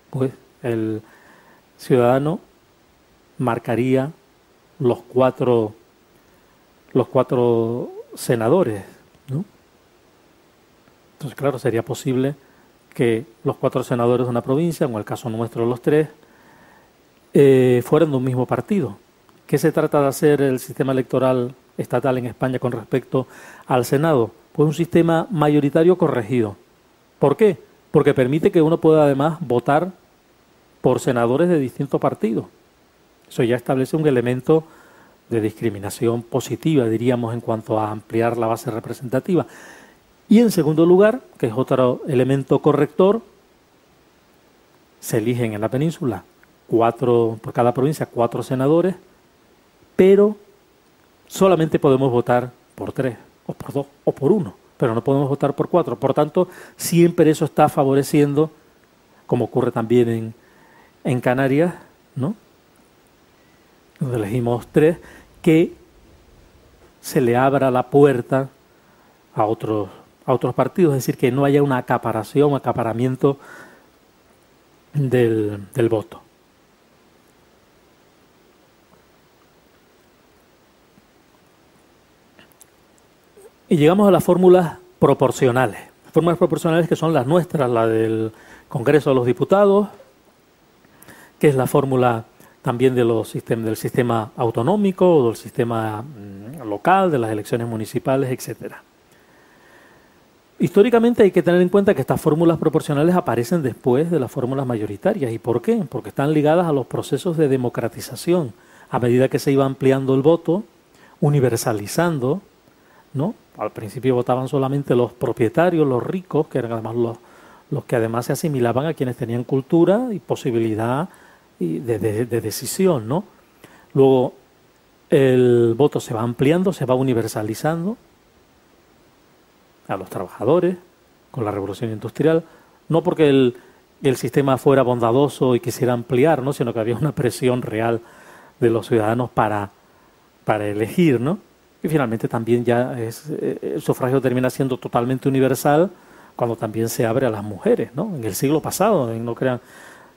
pues el ciudadano marcaría los cuatro senadores, ¿no? Entonces, claro, sería posible que los 4 senadores de una provincia, o en el caso nuestro los 3, fueran de un mismo partido. ¿Qué se trata de hacer el sistema electoral estatal en España con respecto al Senado? Pues un sistema mayoritario corregido. ¿Por qué? Porque permite que uno pueda además votar por senadores de distintos partidos. Eso ya establece un elemento de discriminación positiva, diríamos, en cuanto a ampliar la base representativa. Y en segundo lugar, que es otro elemento corrector, se eligen en la península por cada provincia 4 senadores, pero solamente podemos votar por 3, o por 2, o por 1, pero no podemos votar por 4. Por tanto, siempre eso está favoreciendo, como ocurre también en Canarias, ¿no?, donde elegimos 3, que se le abra la puerta a otros partidos, es decir, que no haya una acaparamiento del voto. Y llegamos a las fórmulas proporcionales. Fórmulas proporcionales que son las nuestras, la del Congreso de los Diputados, que es la fórmula también del sistema autonómico o del sistema local, de las elecciones municipales, etcétera. Históricamente hay que tener en cuenta que estas fórmulas proporcionales aparecen después de las fórmulas mayoritarias. ¿Y por qué? Porque están ligadas a los procesos de democratización. A medida que se iba ampliando el voto, universalizando, ¿no? Al principio votaban solamente los propietarios, los ricos, que eran además los que además se asimilaban a quienes tenían cultura y posibilidad de decisión, ¿no? Luego el voto se va ampliando, se va universalizando a los trabajadores con la revolución industrial, no porque el sistema fuera bondadoso y quisiera ampliar, ¿no?, sino que había una presión real de los ciudadanos para elegir, ¿no? Y finalmente también ya el sufragio termina siendo totalmente universal cuando también se abre a las mujeres, ¿no? En el siglo pasado, no crean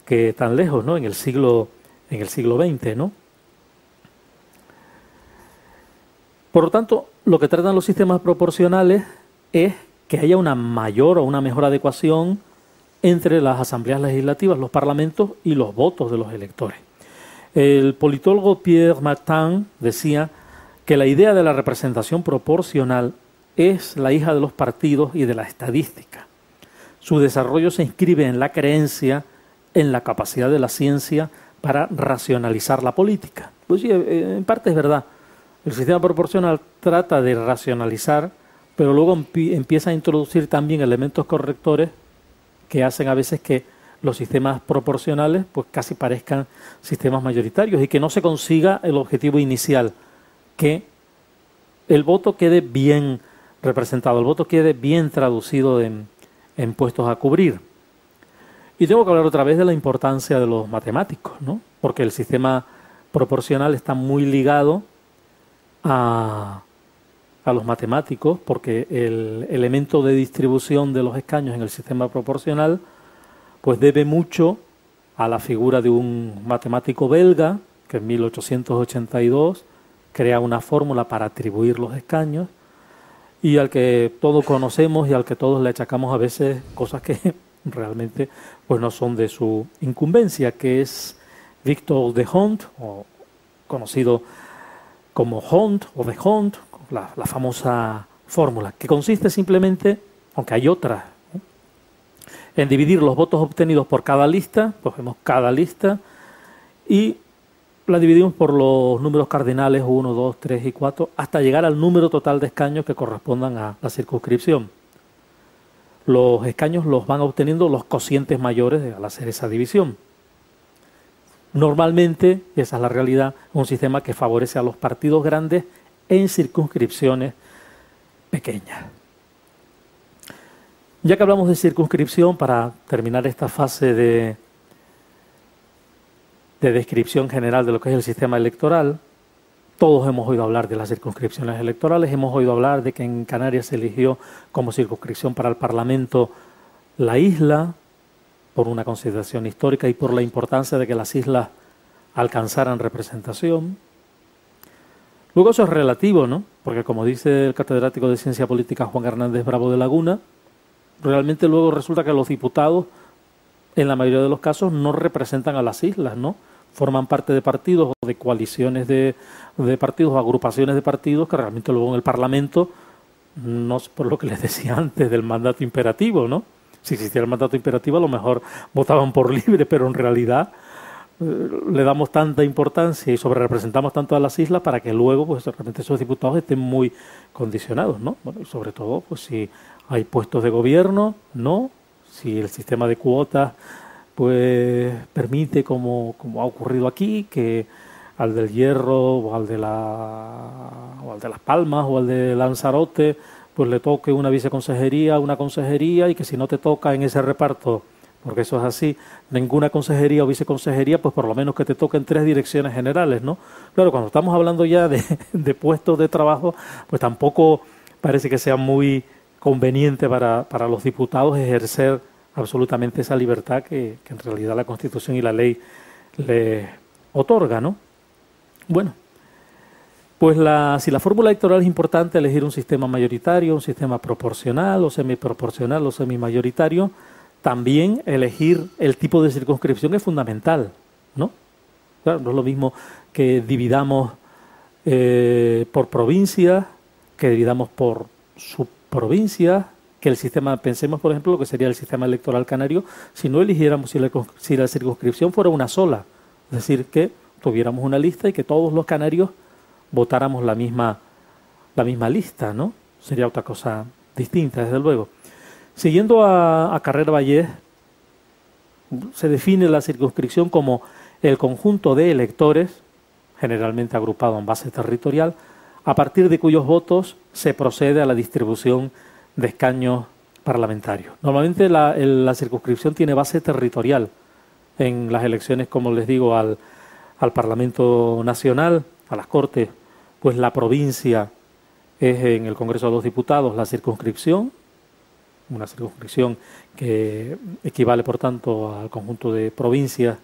que tan lejos, ¿no? En el siglo XX, ¿no? Por lo tanto, lo que tratan los sistemas proporcionales es que haya una mayor o una mejor adecuación entre las asambleas legislativas, los parlamentos y los votos de los electores. El politólogo Pierre Martin decía que la idea de la representación proporcional es la hija de los partidos y de la estadística. Su desarrollo se inscribe en la creencia en la capacidad de la ciencia para racionalizar la política. Pues sí, en parte es verdad. El sistema proporcional trata de racionalizar, pero luego empieza a introducir también elementos correctores que hacen a veces que los sistemas proporcionales pues casi parezcan sistemas mayoritarios y que no se consiga el objetivo inicial, que el voto quede bien representado, el voto quede bien traducido en puestos a cubrir. Y tengo que hablar otra vez de la importancia de los matemáticos, ¿no? Porque el sistema proporcional está muy ligado a los matemáticos, porque el elemento de distribución de los escaños en el sistema proporcional pues debe mucho a la figura de un matemático belga que en 1882 crea una fórmula para atribuir los escaños y al que todos conocemos y al que todos le achacamos a veces cosas que realmente pues no son de su incumbencia, que es Victor de Hont, o conocido como Hont o de Hont, la famosa fórmula, que consiste simplemente, aunque hay otras, en dividir los votos obtenidos por cada lista, cogemos cada lista y la dividimos por los números cardinales 1, 2, 3 y 4 hasta llegar al número total de escaños que correspondan a la circunscripción. Los escaños los van obteniendo los cocientes mayores al hacer esa división. Normalmente, esa es la realidad, un sistema que favorece a los partidos grandes en circunscripciones pequeñas. Ya que hablamos de circunscripción, para terminar esta fase de descripción general de lo que es el sistema electoral, todos hemos oído hablar de las circunscripciones electorales, hemos oído hablar de que en Canarias se eligió como circunscripción para el Parlamento la isla, por una consideración histórica y por la importancia de que las islas alcanzaran representación. Luego eso es relativo, ¿no? Porque como dice el catedrático de Ciencia Política Juan Hernández Bravo de Laguna, realmente luego resulta que los diputados, en la mayoría de los casos, no representan a las islas, ¿no? Forman parte de partidos o de coaliciones de partidos o agrupaciones de partidos que realmente luego en el Parlamento, no es por lo que les decía antes del mandato imperativo, ¿no? Si existiera el mandato imperativo a lo mejor votaban por libre, pero en realidad le damos tanta importancia y sobrerepresentamos tanto a las islas para que luego pues realmente esos diputados estén muy condicionados, ¿no? Bueno, y sobre todo pues si hay puestos de gobierno, ¿no? Si el sistema de cuotas pues permite, como ha ocurrido aquí, que al del Hierro o al de Las Palmas o al de Lanzarote pues le toque una viceconsejería, una consejería, y que si no te toca en ese reparto, porque eso es así, ninguna consejería o viceconsejería, pues por lo menos que te toquen 3 direcciones generales, ¿no? Claro, cuando estamos hablando ya de puestos de trabajo, pues tampoco parece que sea muy conveniente para los diputados ejercer absolutamente esa libertad que en realidad la Constitución y la ley les otorga, ¿no? Bueno, pues si la fórmula electoral es importante, elegir un sistema mayoritario, un sistema proporcional o semiproporcional o semimayoritario, también elegir el tipo de circunscripción es fundamental, ¿no? Claro, no es lo mismo que dividamos por provincias, que dividamos por subprovincias, que el sistema, pensemos por ejemplo lo que sería el sistema electoral canario, si no eligiéramos, si la circunscripción fuera una sola, es decir, que tuviéramos una lista y que todos los canarios votáramos la misma lista, ¿no? Sería otra cosa distinta, desde luego. Siguiendo a Carrera Vallés, se define la circunscripción como el conjunto de electores, generalmente agrupado en base territorial, a partir de cuyos votos se procede a la distribución de escaños parlamentarios. Normalmente la circunscripción tiene base territorial en las elecciones, como les digo, al Parlamento Nacional, a las Cortes, pues la provincia es en el Congreso de los Diputados la circunscripción, una circunscripción que equivale por tanto al conjunto de provincias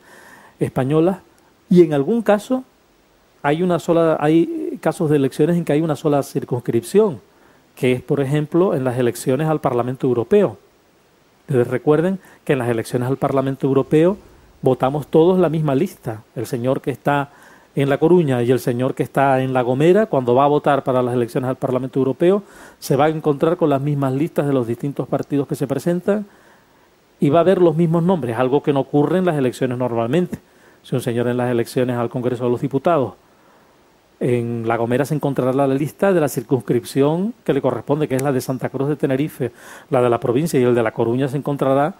españolas, y en algún caso hay casos de elecciones en que hay una sola circunscripción, que es por ejemplo en las elecciones al Parlamento Europeo. Ustedes recuerden que en las elecciones al Parlamento Europeo votamos todos la misma lista. El señor que está en La Coruña y el señor que está en La Gomera, cuando va a votar para las elecciones al Parlamento Europeo, se va a encontrar con las mismas listas de los distintos partidos que se presentan y va a ver los mismos nombres, algo que no ocurre en las elecciones normalmente. Si un señor en las elecciones al Congreso de los Diputados, en La Gomera se encontrará la lista de la circunscripción que le corresponde, que es la de Santa Cruz de Tenerife, la de la provincia, y el de La Coruña se encontrará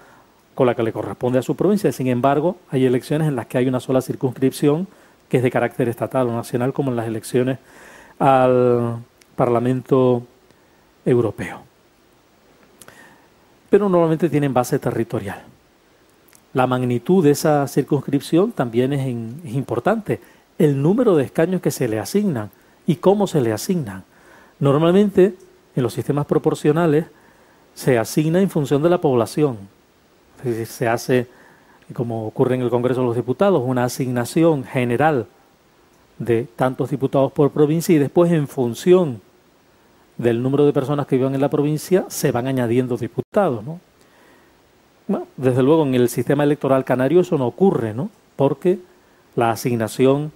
con la que le corresponde a su provincia. Sin embargo, hay elecciones en las que hay una sola circunscripción que es de carácter estatal o nacional, como en las elecciones al Parlamento Europeo. Pero normalmente tienen base territorial. La magnitud de esa circunscripción también es importante. El número de escaños que se le asignan y cómo se le asignan. Normalmente, en los sistemas proporcionales, se asigna en función de la población. Es decir, se hace, como ocurre en el Congreso de los Diputados, una asignación general de tantos diputados por provincia y después, en función del número de personas que vivan en la provincia, se van añadiendo diputados, ¿no? Bueno, desde luego en el sistema electoral canario eso no ocurre, ¿no? Porque la asignación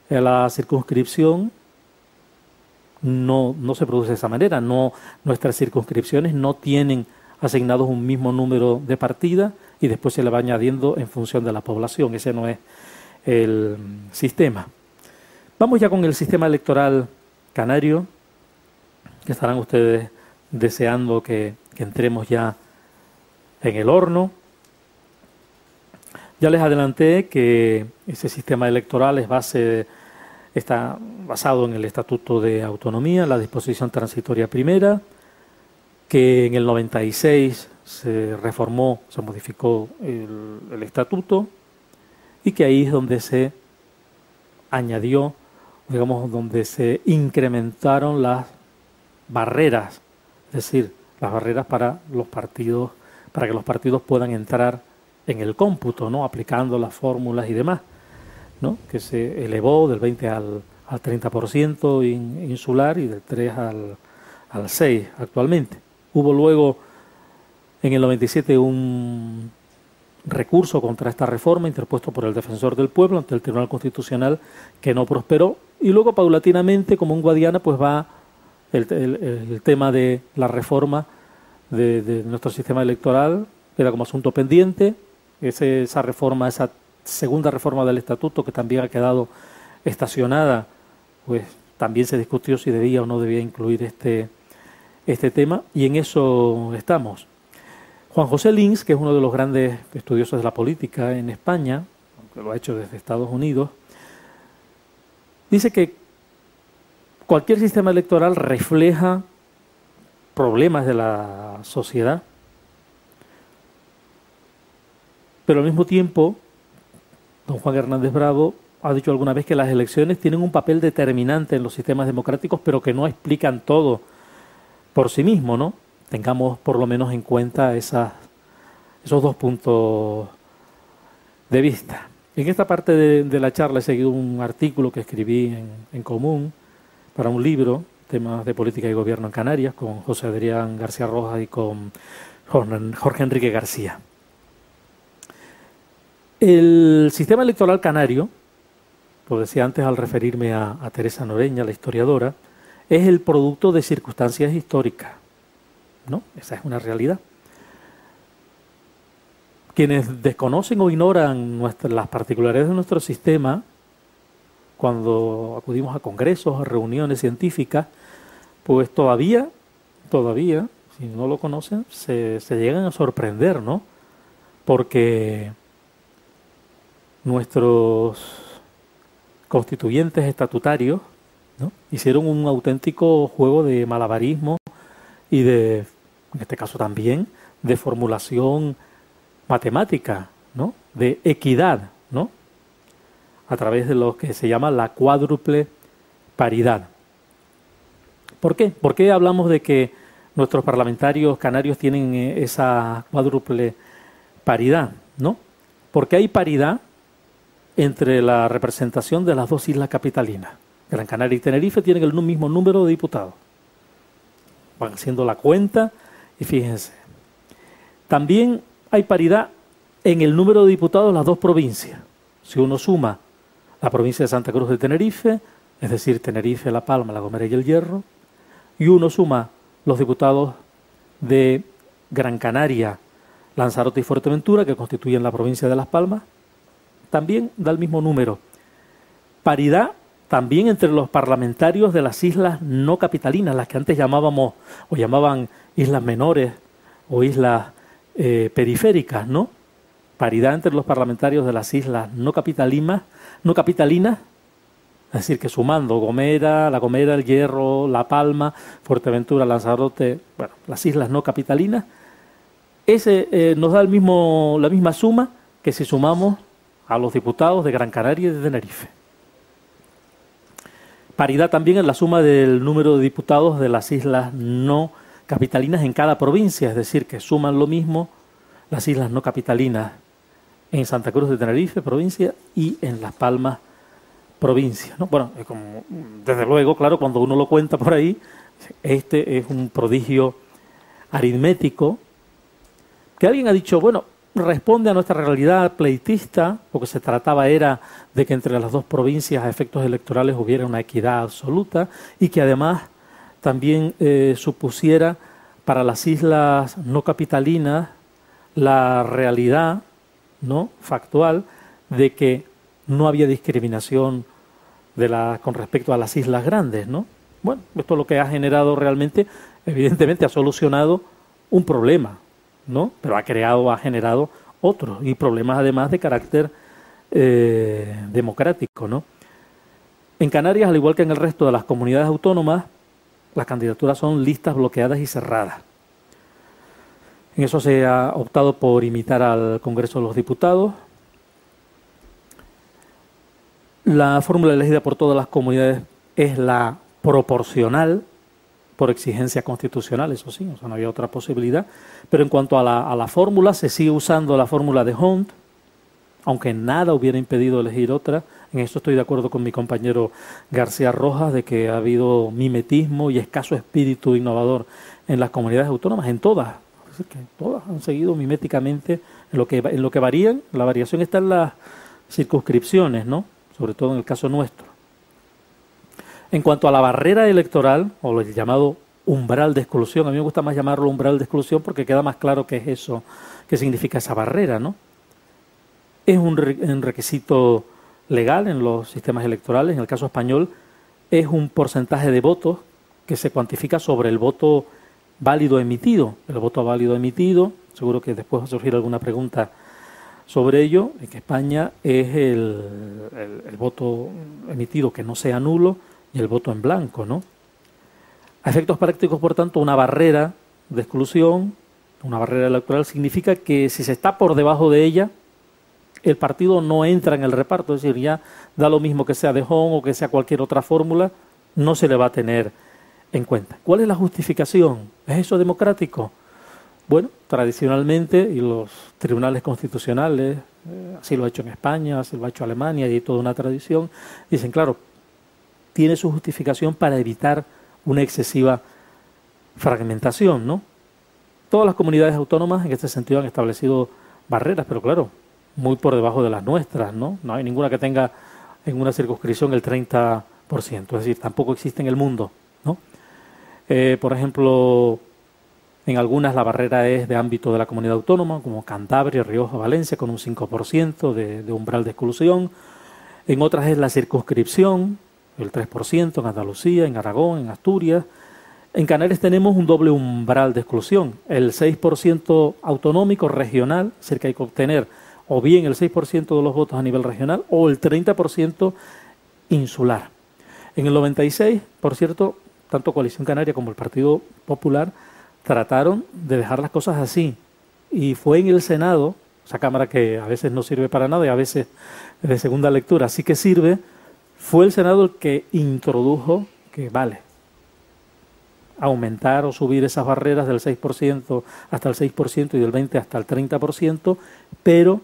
a la circunscripción no se produce de esa manera. Nuestras circunscripciones no tienen asignados un mismo número de partidas y después se le va añadiendo en función de la población. Ese no es el sistema. Vamos ya con el sistema electoral canario, que estarán ustedes deseando que entremos ya en el horno. Ya les adelanté que ese sistema electoral está basado en el Estatuto de Autonomía, la disposición transitoria primera, que en el 96 se reformó, se modificó el Estatuto, y que ahí es donde se añadió, digamos, donde se incrementaron las barreras, es decir, las barreras para los partidos, para que los partidos puedan entrar en el cómputo, ¿no? Aplicando las fórmulas y demás, ¿no? Que se elevó del 20 al 30% insular y del 3 al 6 actualmente. Hubo luego en el 97 un recurso contra esta reforma interpuesto por el Defensor del Pueblo ante el Tribunal Constitucional, que no prosperó, y luego paulatinamente, como un Guadiana, pues va el tema de la reforma de nuestro sistema electoral, era como asunto pendiente. Esa reforma, esa segunda reforma del Estatuto, que también ha quedado estacionada, pues también se discutió si debía o no debía incluir este tema, y en eso estamos. Juan José Lins, que es uno de los grandes estudiosos de la política en España, aunque lo ha hecho desde Estados Unidos, dice que cualquier sistema electoral refleja problemas de la sociedad, pero al mismo tiempo, don Juan Hernández Bravo ha dicho alguna vez que las elecciones tienen un papel determinante en los sistemas democráticos, pero que no explican todo por sí mismo, ¿no? Tengamos por lo menos en cuenta esos dos puntos de vista. En esta parte de la charla he seguido un artículo que escribí en Común para un libro, temas de política y gobierno en Canarias, con José Adrián García Rojas y con Jorge Enrique García. El sistema electoral canario, lo decía antes al referirme a Teresa Noreña, la historiadora, es el producto de circunstancias históricas, ¿no? Esa es una realidad. Quienes desconocen o ignoran las particularidades de nuestro sistema, cuando acudimos a congresos, a reuniones científicas, pues todavía, si no lo conocen, se llegan a sorprender, ¿no? Porque nuestros constituyentes estatutarios, ¿no?, hicieron un auténtico juego de malabarismo y en este caso también, de formulación matemática, ¿no?, de equidad, ¿no?, a través de lo que se llama la cuádruple paridad. ¿Por qué? ¿Por qué hablamos de que nuestros parlamentarios canarios tienen esa cuádruple paridad, ¿no? Porque hay paridad entre la representación de las dos islas capitalinas. Gran Canaria y Tenerife tienen el mismo número de diputados. Van haciendo la cuenta y fíjense. También hay paridad en el número de diputados de las dos provincias. Si uno suma la provincia de Santa Cruz de Tenerife, es decir, Tenerife, La Palma, La Gomera y El Hierro, y uno suma los diputados de Gran Canaria, Lanzarote y Fuerteventura, que constituyen la provincia de Las Palmas, también da el mismo número. Paridad también entre los parlamentarios de las islas no capitalinas, las que antes llamábamos o llamaban islas menores o islas periféricas, ¿no? paridad entre los parlamentarios de las islas no capitalinas, es decir, que sumando La Gomera, El Hierro, La Palma, Fuerteventura, Lanzarote, bueno, las islas no capitalinas, ese nos da la misma suma que si sumamos a los diputados de Gran Canaria y de Tenerife. Paridad también en la suma del número de diputados de las islas no capitalinas en cada provincia, es decir, que suman lo mismo las islas no capitalinas en Santa Cruz de Tenerife, provincia, y en Las Palmas, provincia, ¿no? Bueno, desde luego, claro, cuando uno lo cuenta por ahí, este es un prodigio aritmético que alguien ha dicho, bueno, responde a nuestra realidad pleitista, porque se trataba era de que entre las dos provincias a efectos electorales hubiera una equidad absoluta y que además también supusiera para las islas no capitalinas la realidad, ¿no?, factual de que no había discriminación con respecto a las islas grandes, ¿no? Bueno, esto lo que ha generado realmente, evidentemente ha solucionado un problema, ¿no? Pero ha generado otros, y problemas además de carácter democrático, ¿no? En Canarias, al igual que en el resto de las comunidades autónomas, las candidaturas son listas bloqueadas y cerradas. En eso se ha optado por imitar al Congreso de los Diputados. La fórmula elegida por todas las comunidades es la proporcional, por exigencia constitucional, eso sí, o sea, no había otra posibilidad. Pero en cuanto a la fórmula, se sigue usando la fórmula de Hunt, aunque nada hubiera impedido elegir otra. En eso estoy de acuerdo con mi compañero García Rojas, de que ha habido mimetismo y escaso espíritu innovador en las comunidades autónomas, en todas. Es que todas han seguido miméticamente en lo que varían. La variación está en las circunscripciones, ¿no?, sobre todo en el caso nuestro. En cuanto a la barrera electoral, o el llamado umbral de exclusión, a mí me gusta más llamarlo umbral de exclusión porque queda más claro qué es eso, qué significa esa barrera, ¿no? Es un requisito legal en los sistemas electorales. En el caso español es un porcentaje de votos que se cuantifica sobre el voto válido emitido. El voto válido emitido, seguro que después va a surgir alguna pregunta sobre ello, en que España es el voto emitido que no sea nulo y el voto en blanco, ¿no? A efectos prácticos, por tanto, una barrera de exclusión, una barrera electoral, significa que si se está por debajo de ella, el partido no entra en el reparto, es decir, ya da lo mismo que sea de Hon o que sea cualquier otra fórmula, no se le va a tener en cuenta. ¿Cuál es la justificación? ¿Es eso democrático? Bueno, tradicionalmente, y los tribunales constitucionales, así lo ha hecho en España, así lo ha hecho Alemania, y hay toda una tradición, dicen, claro, tiene su justificación para evitar una excesiva fragmentación, ¿no? Todas las comunidades autónomas en este sentido han establecido barreras, pero claro, muy por debajo de las nuestras, ¿no? No hay ninguna que tenga en una circunscripción el 30%, es decir, tampoco existe en el mundo, ¿no? Por ejemplo, en algunas la barrera es de ámbito de la comunidad autónoma, como Cantabria, Rioja, Valencia, con un 5% de umbral de exclusión. En otras es la circunscripción, el 3%, en Andalucía, en Aragón, en Asturias. En Canarias tenemos un doble umbral de exclusión, el 6% autonómico regional, es decir, que hay que obtener o bien el 6% de los votos a nivel regional o el 30% insular. En el 96, por cierto, tanto Coalición Canaria como el Partido Popular trataron de dejar las cosas así. Y fue en el Senado, esa Cámara que a veces no sirve para nada y a veces de segunda lectura sí que sirve, fue el Senado el que introdujo que vale aumentar o subir esas barreras del 6% hasta el 6% y del 20% hasta el 30%, pero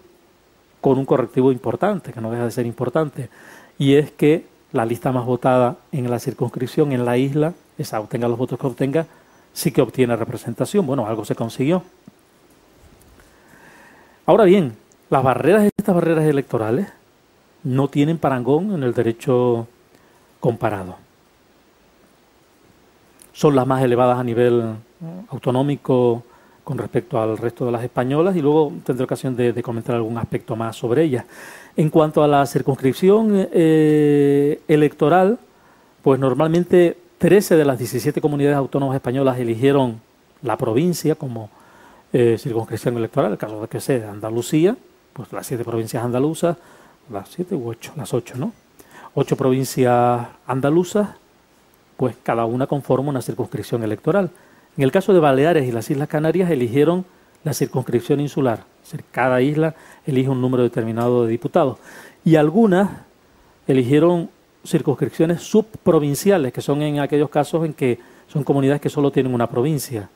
con un correctivo importante, que no deja de ser importante, y es que la lista más votada en la circunscripción, en la isla, esa obtenga los votos que obtenga, sí que obtiene representación. Bueno, algo se consiguió. Ahora bien, estas barreras electorales no tienen parangón en el derecho comparado. Son las más elevadas a nivel autonómico con respecto al resto de las españolas, y luego tendré ocasión de comentar algún aspecto más sobre ellas. En cuanto a la circunscripción electoral, pues normalmente 13 de las 17 comunidades autónomas españolas eligieron la provincia como circunscripción electoral. El caso de que sea Andalucía, pues las 7 provincias andaluzas, las 7 u 8, las 8, ¿no? 8 provincias andaluzas, pues cada una conforma una circunscripción electoral. En el caso de Baleares y las Islas Canarias eligieron la circunscripción insular, es decir, cada isla elige un número determinado de diputados. Y algunas eligieron circunscripciones subprovinciales, que son en aquellos casos en que son comunidades que solo tienen una provincia,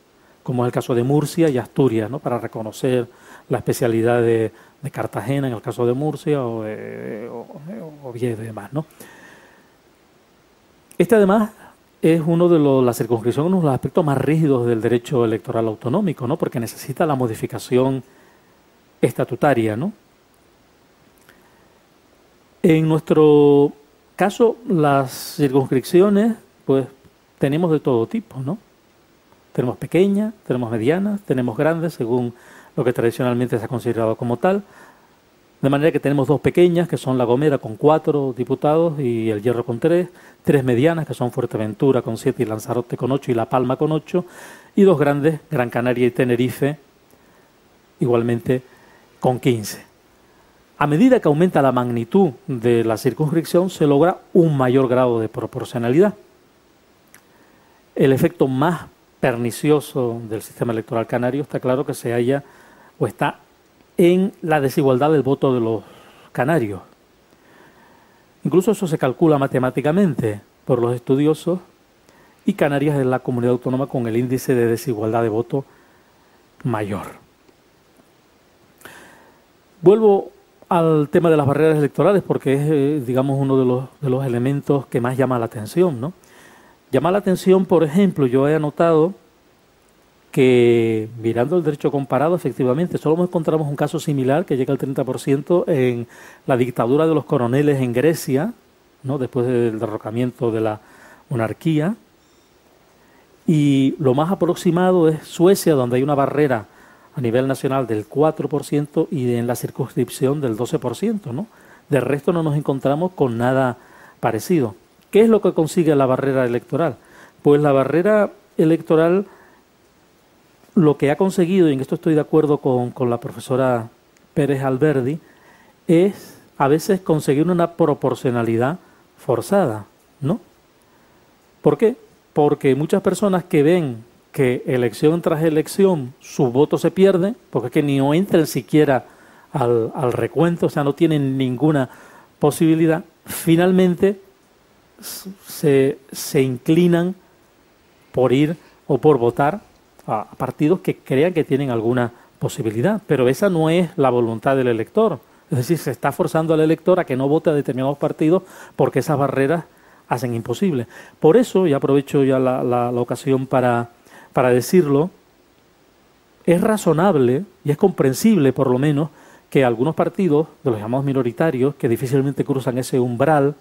como es el caso de Murcia y Asturias, ¿no? Para reconocer la especialidad de Cartagena en el caso de Murcia o Oviedo y demás, ¿no? Este además es la circunscripción, uno de los aspectos más rígidos del derecho electoral autonómico, ¿no? Porque necesita la modificación estatutaria, ¿no? En nuestro caso, las circunscripciones, pues tenemos de todo tipo, ¿no? Tenemos pequeñas, tenemos medianas, tenemos grandes, según lo que tradicionalmente se ha considerado como tal. De manera que tenemos 2 pequeñas, que son La Gomera con 4 diputados y El Hierro con 3, 3 medianas, que son Fuerteventura con 7 y Lanzarote con 8 y La Palma con 8, y 2 grandes, Gran Canaria y Tenerife, igualmente con 15. A medida que aumenta la magnitud de la circunscripción, se logra un mayor grado de proporcionalidad. El efecto más pernicioso del sistema electoral canario está claro que se halla o está en la desigualdad del voto de los canarios. Incluso eso se calcula matemáticamente por los estudiosos, y Canarias es la comunidad autónoma con el índice de desigualdad de voto mayor. Vuelvo al tema de las barreras electorales porque es, digamos, uno de los elementos que más llama la atención, ¿no? Llama la atención, por ejemplo, yo he anotado que mirando el derecho comparado, efectivamente, solo encontramos un caso similar que llega al 30% en la dictadura de los coroneles en Grecia, ¿no? Después del derrocamiento de la monarquía. Y lo más aproximado es Suecia, donde hay una barrera a nivel nacional del 4% y en la circunscripción del 12%, ¿no? De resto no nos encontramos con nada parecido. ¿Qué es lo que consigue la barrera electoral? Pues la barrera electoral lo que ha conseguido, y en esto estoy de acuerdo con la profesora Pérez Alberdi, es a veces conseguir una proporcionalidad forzada, ¿no? ¿Por qué? Porque muchas personas que ven que elección tras elección su voto se pierde, porque es que ni entran siquiera al recuento, o sea, no tienen ninguna posibilidad, finalmente se inclinan por ir o por votar a partidos que crean que tienen alguna posibilidad, pero esa no es la voluntad del elector. Es decir, se está forzando al elector a que no vote a determinados partidos porque esas barreras hacen imposible. Por eso, y aprovecho ya la ocasión para decirlo, es razonable y es comprensible por lo menos que algunos partidos de los llamados minoritarios, que difícilmente cruzan ese umbral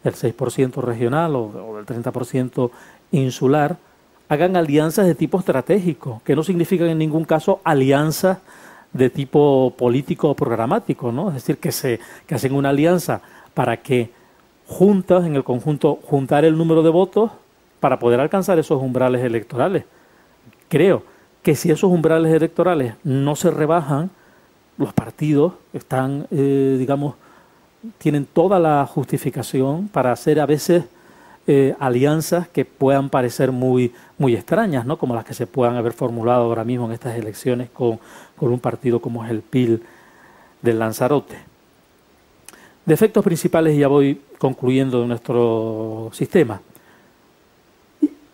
del 6% regional o del 30% insular, hagan alianzas de tipo estratégico, que no significan en ningún caso alianzas de tipo político o programático, ¿no? Es decir, que hacen una alianza para que juntas, en el conjunto, juntar el número de votos para poder alcanzar esos umbrales electorales. Creo que si esos umbrales electorales no se rebajan, los partidos están, digamos, tienen toda la justificación para hacer a veces alianzas que puedan parecer muy extrañas, ¿no? Como las que se puedan haber formulado ahora mismo en estas elecciones con un partido como es el PIL del Lanzarote. Defectos principales, y ya voy concluyendo, de nuestro sistema.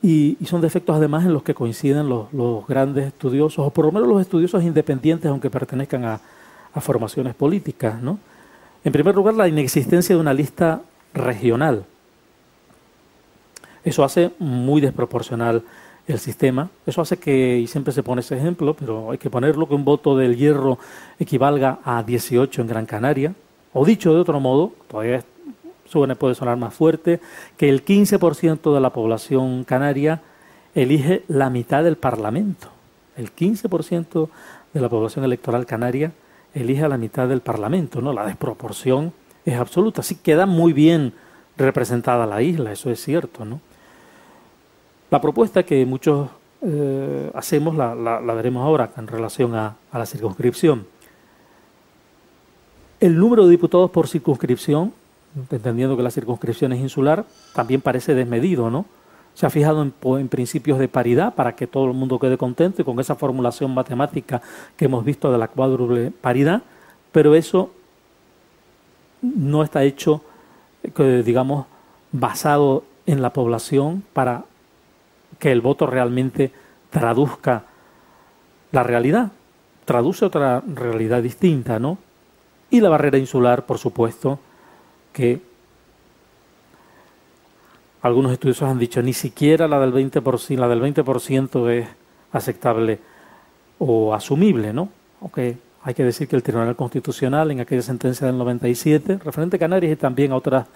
Y son defectos además en los que coinciden los grandes estudiosos, o por lo menos los estudiosos independientes, aunque pertenezcan a formaciones políticas, ¿no? En primer lugar, la inexistencia de una lista regional. Eso hace muy desproporcional el sistema. Eso hace que, y siempre se pone ese ejemplo, pero hay que ponerlo, que un voto del Hierro equivalga a 18 en Gran Canaria. O dicho de otro modo, todavía puede sonar más fuerte, que el 15% de la población canaria elige la mitad del Parlamento. El 15% de la población electoral canaria elige a la mitad del Parlamento, ¿no? La desproporción es absoluta. Sí queda muy bien representada la isla, eso es cierto, ¿no? La propuesta que muchos hacemos la veremos ahora en relación a la circunscripción. El número de diputados por circunscripción, entendiendo que la circunscripción es insular, también parece desmedido, ¿no? Se ha fijado en principios de paridad para que todo el mundo quede contento y con esa formulación matemática que hemos visto de la cuádruple paridad, pero eso no está hecho, digamos, basado en la población para que el voto realmente traduzca la realidad, traduce otra realidad distinta, ¿no? Y la barrera insular, por supuesto, que algunos estudiosos han dicho ni siquiera la del 20% es aceptable o asumible, ¿no? Aunque hay que decir que el Tribunal Constitucional, en aquella sentencia del 97, referente a Canarias y también a otras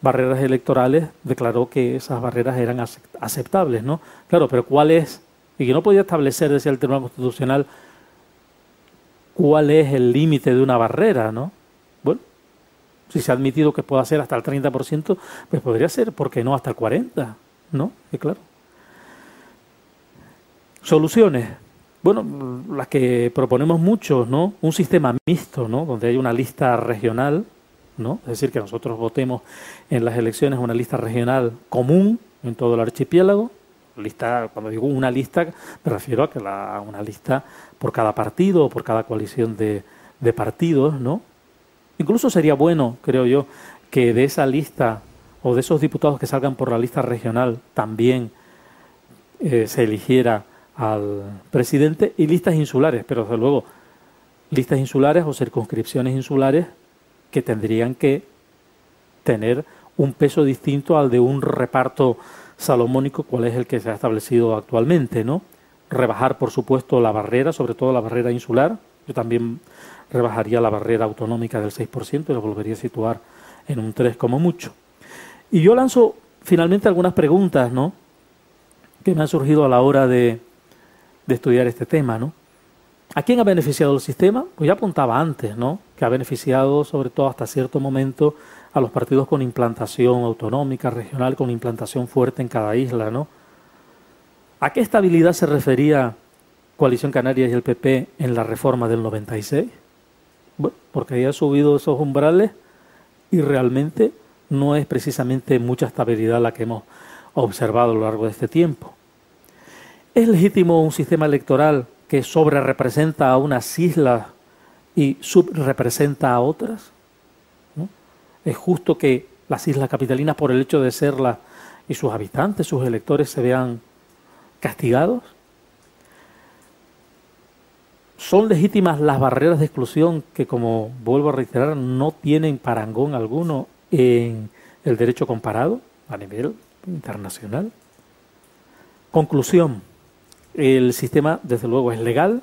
barreras electorales, declaró que esas barreras eran aceptables, ¿no? Claro, pero ¿cuál es? Y que no podía establecer, decía el Tribunal Constitucional, cuál es el límite de una barrera, ¿no? Bueno, si se ha admitido que pueda ser hasta el 30%, pues podría ser, ¿por qué no hasta el 40%? ¿No? Y claro. Soluciones. Bueno, las que proponemos muchos, ¿no? Un sistema mixto, ¿no? Donde hay una lista regional, ¿no? Es decir, que nosotros votemos en las elecciones una lista regional común en todo el archipiélago. Lista, cuando digo una lista, me refiero a que una lista por cada partido o por cada coalición de partidos, ¿no? Incluso sería bueno, creo yo, que de esa lista o de esos diputados que salgan por la lista regional también se eligiera al presidente, y listas insulares, pero desde luego listas insulares o circunscripciones insulares que tendrían que tener un peso distinto al de un reparto salomónico, cual es el que se ha establecido actualmente, ¿no? Rebajar, por supuesto, la barrera, sobre todo la barrera insular. Yo también rebajaría la barrera autonómica del 6% y lo volvería a situar en un 3% como mucho. Y yo lanzo finalmente algunas preguntas, ¿no?, que me han surgido a la hora de estudiar este tema, ¿no? ¿A quién ha beneficiado el sistema? Pues ya apuntaba antes, ¿no?, que ha beneficiado sobre todo hasta cierto momento a los partidos con implantación autonómica, regional, con implantación fuerte en cada isla, ¿no? ¿A qué estabilidad se refería Coalición Canarias y el PP en la reforma del 96? Bueno, porque ahí ha subido esos umbrales y realmente no es precisamente mucha estabilidad la que hemos observado a lo largo de este tiempo. ¿Es legítimo un sistema electoral que sobrerepresenta a unas islas y subrepresenta a otras? ¿No? ¿Es justo que las islas capitalinas, por el hecho de serlas y sus habitantes, sus electores, se vean castigados? ¿Son legítimas las barreras de exclusión que, como vuelvo a reiterar, no tienen parangón alguno en el derecho comparado a nivel internacional? Conclusión. El sistema, desde luego, es legal.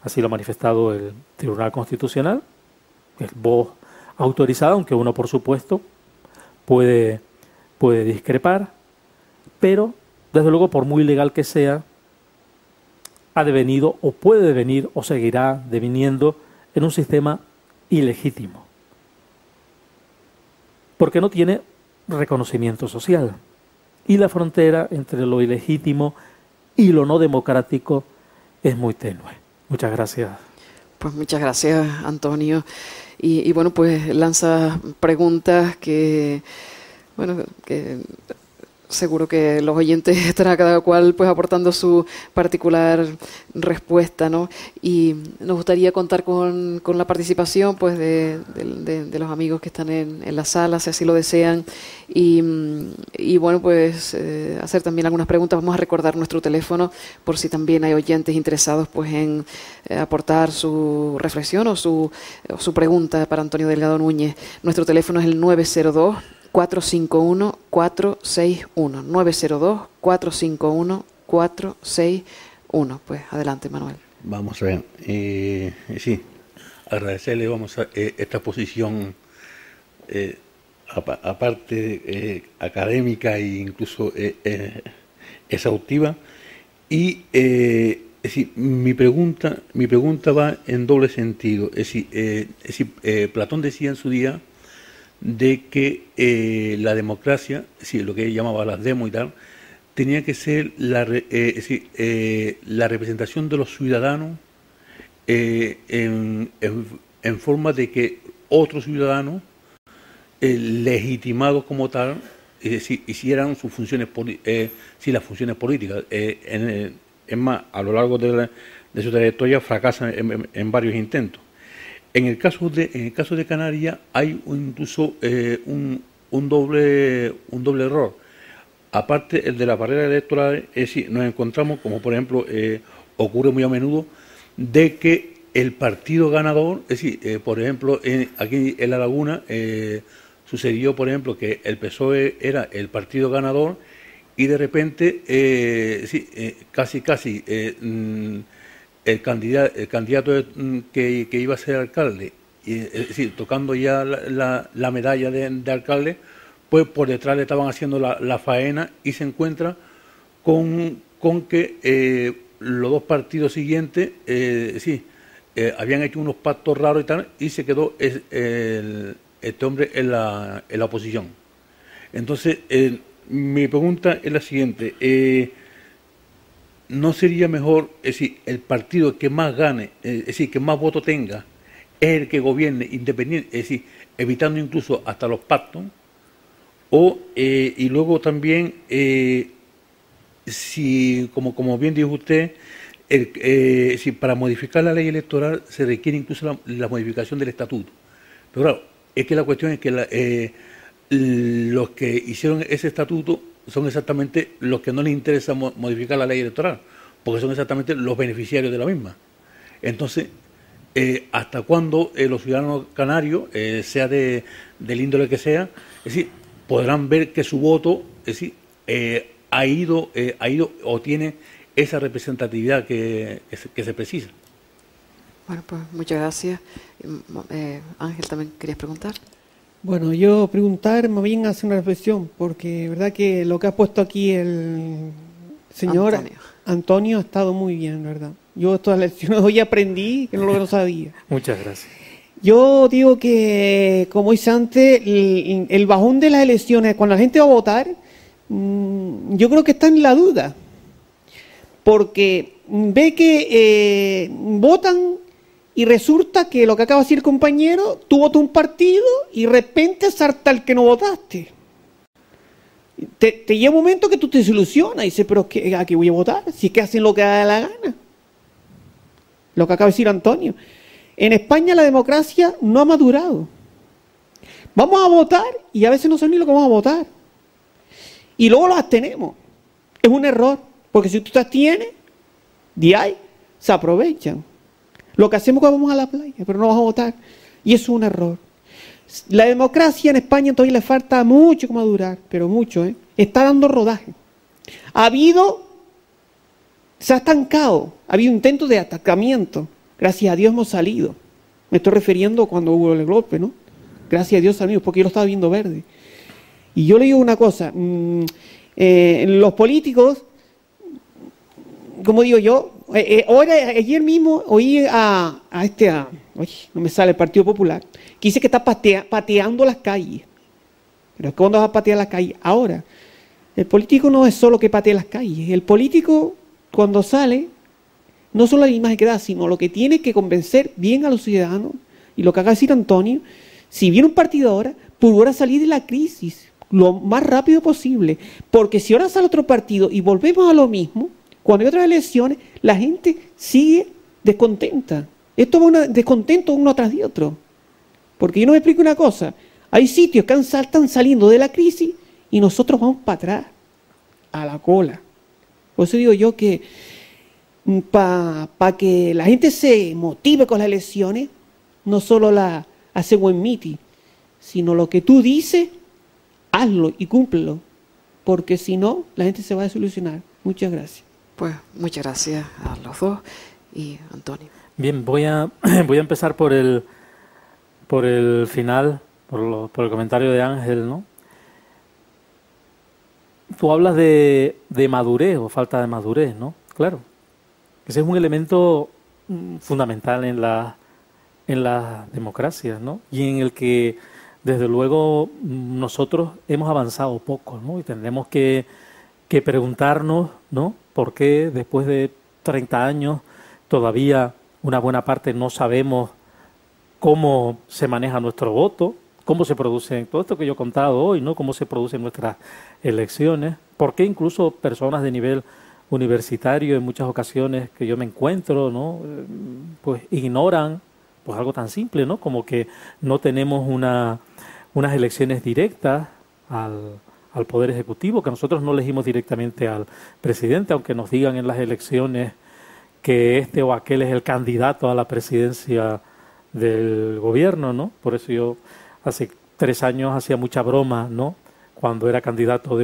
Así lo ha manifestado el Tribunal Constitucional. Es voz autorizada, aunque uno, por supuesto, puede discrepar. Pero, desde luego, por muy legal que sea, ha devenido o puede devenir o seguirá deviniendo en un sistema ilegítimo, porque no tiene reconocimiento social y la frontera entre lo ilegítimo y lo no democrático es muy tenue. Muchas gracias. Pues muchas gracias, Antonio. Y bueno, pues lanza preguntas que, bueno, que seguro que los oyentes estarán cada cual pues aportando su particular respuesta, ¿no? Y nos gustaría contar con la participación pues de los amigos que están en la sala, si así lo desean, y bueno, pues hacer también algunas preguntas. Vamos a recordar nuestro teléfono por si también hay oyentes interesados pues en aportar su reflexión o su pregunta para Antonio Delgado Núñez. Nuestro teléfono es el 902-451-461. 902-451-461. Pues adelante, Manuel. Vamos a ver. Sí, agradecerle esta posición, aparte académica e incluso exhaustiva. Y mi pregunta va en doble sentido. Es decir, Platón decía en su día de que la democracia, lo que él llamaba las demos y tal, tenía que ser la representación de los ciudadanos en en forma de que otros ciudadanos legitimados como tal, es decir, hicieran sus funciones, sí, las funciones políticas. Es más, a lo largo de su trayectoria fracasan en varios intentos. En el caso de Canarias hay incluso un doble error. Aparte el de la barrera electoral, es decir, nos encontramos, como por ejemplo ocurre muy a menudo, de que el partido ganador, es decir, por ejemplo, aquí en La Laguna sucedió, por ejemplo, que el PSOE era el partido ganador y de repente, casi el candidato que iba a ser alcalde, es decir, tocando ya la medalla de alcalde, pues por detrás le estaban haciendo la faena y se encuentra con que los dos partidos siguientes, habían hecho unos pactos raros y tal, y se quedó este hombre en la oposición. Entonces, mi pregunta es la siguiente. ¿No sería mejor, es decir, el partido que más gane, es decir, que más votos tenga, es el que gobierne independiente, es decir, evitando incluso hasta los pactos? Y luego también, si, como bien dijo usted, si para modificar la ley electoral se requiere incluso la modificación del estatuto. Pero claro, es que la cuestión es que los que hicieron ese estatuto son exactamente los que no les interesa modificar la ley electoral, porque son exactamente los beneficiarios de la misma. Entonces, ¿hasta cuándo los ciudadanos canarios, sea del índole que sea, es decir, podrán ver que su voto, es decir, ha ido o tiene esa representatividad que se precisa? Bueno, pues muchas gracias. Ángel, ¿también querías preguntar? Bueno, yo preguntar, más bien hacer una reflexión, porque es verdad que lo que ha puesto aquí el señor Antonio ha estado muy bien, ¿verdad? Yo todas las lecciones hoy aprendí que no lo sabía. Muchas gracias. Yo digo que, como hice antes, el bajón de las elecciones, cuando la gente va a votar, yo creo que está en la duda, porque ve que votan y resulta que lo que acaba de decir el compañero, tú votas un partido y de repente salta el que no votaste. Te llega un momento que tú te desilusionas y dices, pero ¿a qué voy a votar? Si es que hacen lo que da la gana. Lo que acaba de decir Antonio. En España la democracia no ha madurado. Vamos a votar y a veces no sabemos ni lo que vamos a votar. Y luego lo abstenemos. Es un error, porque si tú te abstienes, de ahí se aprovechan. Lo que hacemos es que vamos a la playa, pero no vamos a votar. Y eso es un error. La democracia en España todavía le falta mucho que madurar, pero mucho, ¿eh? Está dando rodaje. Se ha estancado, ha habido intentos de atacamiento. Gracias a Dios hemos salido. Me estoy refiriendo cuando hubo el golpe, ¿no? Gracias a Dios salimos, porque yo lo estaba viendo verde. Y yo le digo una cosa, los políticos, como digo yo, ayer mismo oí no me sale el Partido Popular, que dice que está pateando las calles. Pero ¿cuándo va a patear las calles? Ahora. El político no es solo que patee las calles. El político, cuando sale, no solo la imagen que da, sino lo que tiene que convencer bien a los ciudadanos. Y lo que acaba de decir Antonio, si viene un partido ahora, procura salir de la crisis lo más rápido posible. Porque si ahora sale otro partido y volvemos a lo mismo, cuando hay otras elecciones, la gente sigue descontenta. Esto va un descontento uno tras de otro. Porque yo no me explico una cosa. Hay sitios que están saliendo de la crisis y nosotros vamos para atrás, a la cola. Por eso digo yo que para que la gente se motive con las elecciones, no solo la hace buen meeting, sino lo que tú dices, hazlo y cúmplelo. Porque si no, la gente se va a desilusionar. Muchas gracias. Pues muchas gracias a los dos y Antonio. Bien, voy a empezar por el final, por el comentario de Ángel, ¿no? Tú hablas de madurez o falta de madurez, ¿no? Claro. Ese es un elemento fundamental en las democracias, ¿no? Y en el que, desde luego, nosotros hemos avanzado poco, ¿no? Y tendremos que preguntarnos, ¿no? ¿Por qué después de 30 años todavía una buena parte no sabemos cómo se maneja nuestro voto, cómo se producen, todo esto que yo he contado hoy, ¿no? Cómo se producen nuestras elecciones, por qué incluso personas de nivel universitario en muchas ocasiones que yo me encuentro, ¿no? Pues ignoran pues algo tan simple, ¿no? Como que no tenemos unas elecciones directas al Poder Ejecutivo, que nosotros no elegimos directamente al presidente, aunque nos digan en las elecciones que este o aquel es el candidato a la presidencia del gobierno, ¿no? Por eso yo hace 3 años hacía mucha broma, ¿no? Cuando era candidato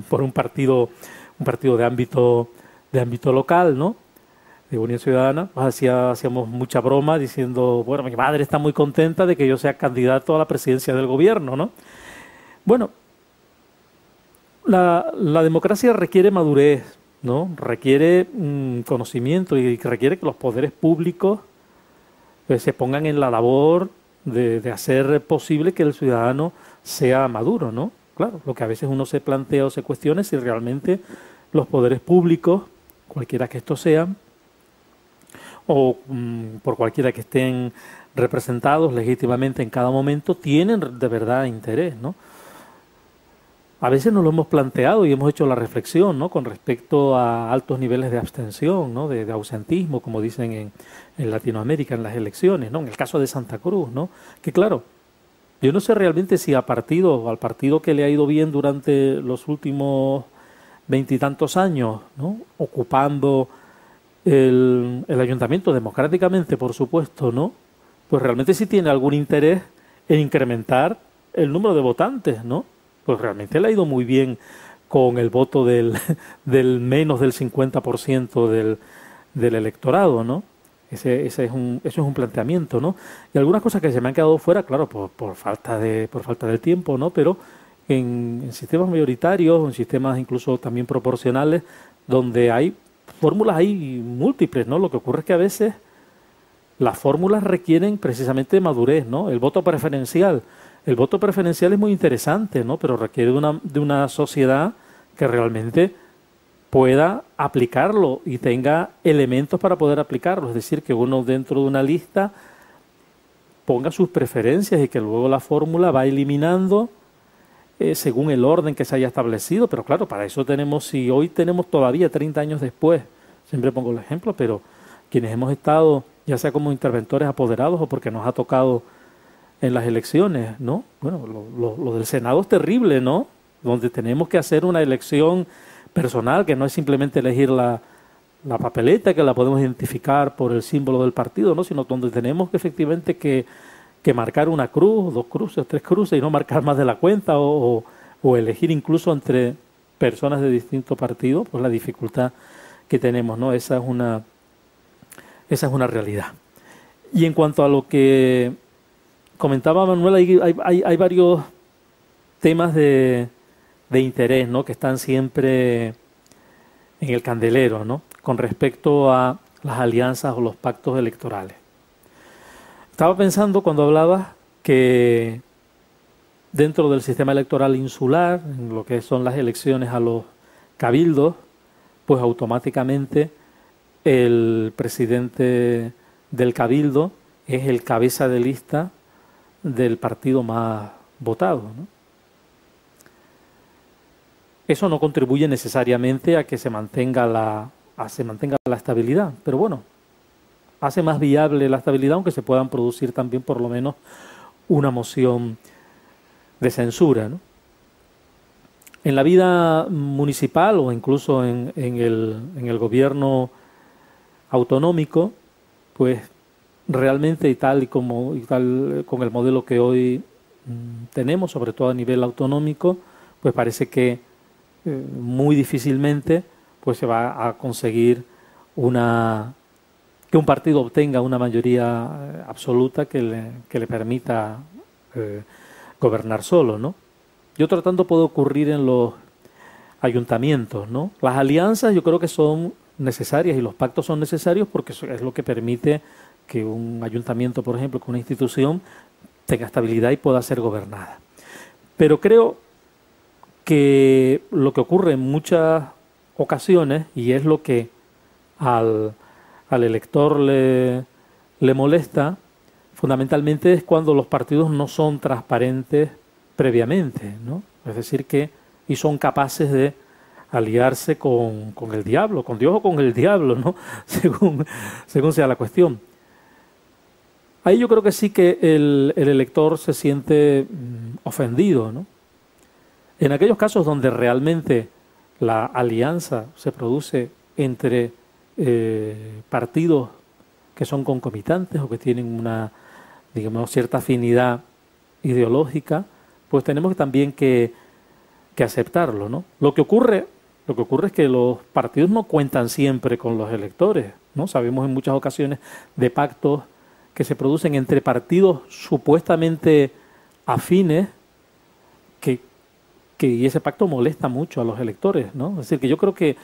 por un partido de ámbito local, ¿no? De Unión Ciudadana, pues hacíamos mucha broma diciendo, bueno, mi madre está muy contenta de que yo sea candidato a la presidencia del gobierno, ¿no? Bueno, la democracia requiere madurez, ¿no? Requiere conocimiento y requiere que los poderes públicos se pongan en la labor de hacer posible que el ciudadano sea maduro, ¿no? Claro, lo que a veces uno se plantea o se cuestiona es si realmente los poderes públicos, cualquiera que estos sean, o por cualquiera que estén representados legítimamente en cada momento, tienen de verdad interés, ¿no? A veces nos lo hemos planteado y hemos hecho la reflexión, ¿no? Con respecto a altos niveles de abstención, ¿no? De ausentismo, como dicen en Latinoamérica en las elecciones, ¿no? En el caso de Santa Cruz, ¿no? Que claro, yo no sé realmente si al partido que le ha ido bien durante los últimos 20 y tantos años, ¿no? Ocupando el ayuntamiento democráticamente, por supuesto, ¿no? Pues realmente sí tiene algún interés en incrementar el número de votantes, ¿no? Pues realmente le ha ido muy bien con el voto del menos del 50% del electorado, ¿no? Eso es un planteamiento, ¿no? Y algunas cosas que se me han quedado fuera, claro, por falta del tiempo, ¿no? Pero en sistemas mayoritarios, en sistemas incluso también proporcionales, donde hay fórmulas hay múltiples, ¿no? Lo que ocurre es que a veces las fórmulas requieren precisamente madurez, ¿no? El voto preferencial es muy interesante, ¿no? Pero requiere de una sociedad que realmente pueda aplicarlo y tenga elementos para poder aplicarlo. Es decir, que uno dentro de una lista ponga sus preferencias y que luego la fórmula va eliminando según el orden que se haya establecido. Pero claro, para eso si hoy tenemos todavía 30 años después, siempre pongo el ejemplo, pero quienes hemos estado, ya sea como interventores apoderados o porque nos ha tocado en las elecciones, ¿no? Bueno, lo del Senado es terrible, ¿no? Donde tenemos que hacer una elección personal, que no es simplemente elegir la papeleta, que la podemos identificar por el símbolo del partido, ¿no? Sino donde tenemos efectivamente que marcar una cruz, 2 cruces, 3 cruces y no marcar más de la cuenta o elegir incluso entre personas de distintos partidos, pues la dificultad que tenemos, ¿no? Esa es una realidad. Y en cuanto a lo que comentaba Manuel, hay varios temas de interés, ¿no? Que están siempre en el candelero, ¿no? Con respecto a las alianzas o los pactos electorales. Estaba pensando cuando hablabas que dentro del sistema electoral insular, en lo que son las elecciones a los cabildos, pues automáticamente el presidente del cabildo es el cabeza de lista del partido más votado, ¿no? Eso no contribuye necesariamente a que se mantenga la estabilidad, pero bueno, hace más viable la estabilidad, aunque se puedan producir también por lo menos una moción de censura, ¿no? En la vida municipal o incluso en el gobierno autonómico, pues realmente y tal con el modelo que hoy tenemos, sobre todo a nivel autonómico, pues parece que muy difícilmente pues se va a conseguir que un partido obtenga una mayoría absoluta que le permita gobernar solo, ¿no? Y otro tanto puede ocurrir en los ayuntamientos, ¿no? Las alianzas yo creo que son necesarias y los pactos son necesarios porque es lo que permite que un ayuntamiento, por ejemplo, que una institución tenga estabilidad y pueda ser gobernada. Pero creo que lo que ocurre en muchas ocasiones, y es lo que al elector le molesta, fundamentalmente es cuando los partidos no son transparentes previamente, ¿no? Es decir, y son capaces de aliarse con el diablo, con Dios o con el diablo, ¿no? Según sea la cuestión. Ahí yo creo que sí que el elector se siente ofendido, ¿no? En aquellos casos donde realmente la alianza se produce entre partidos que son concomitantes o que tienen una, digamos, cierta afinidad ideológica, pues tenemos también que aceptarlo, ¿no? Lo que ocurre es que los partidos no cuentan siempre con los electores, ¿no? Sabemos en muchas ocasiones de pactos que se producen entre partidos supuestamente afines y ese pacto molesta mucho a los electores, ¿no? Es decir, que yo creo que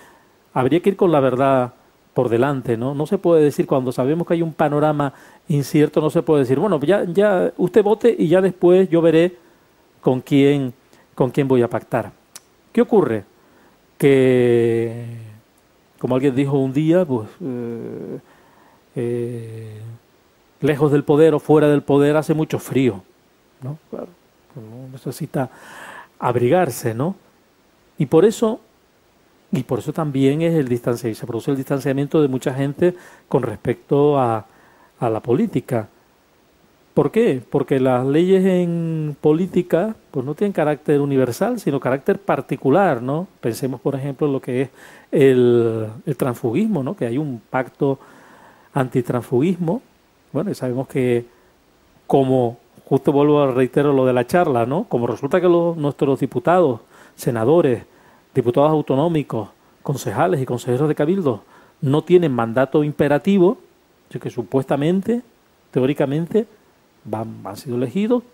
habría que ir con la verdad por delante, ¿no? No se puede decir, cuando sabemos que hay un panorama incierto, no se puede decir, bueno, ya usted vote y ya después yo veré con quién voy a pactar. ¿Qué ocurre? Que, como alguien dijo un día, pues lejos del poder o fuera del poder hace mucho frío, ¿no? Claro, uno necesita abrigarse, ¿no? Y por eso también se produce el distanciamiento de mucha gente con respecto a la política. ¿Por qué? Porque las leyes en política pues no tienen carácter universal, sino carácter particular, ¿no? Pensemos, por ejemplo, en lo que es el transfugismo, ¿no? Que hay un pacto antitransfugismo. Bueno, y sabemos que, como justo vuelvo a reiterar lo de la charla, ¿no? Como resulta que nuestros diputados, senadores, diputados autonómicos, concejales y consejeros de cabildo no tienen mandato imperativo, que supuestamente, teóricamente, han sido elegidos,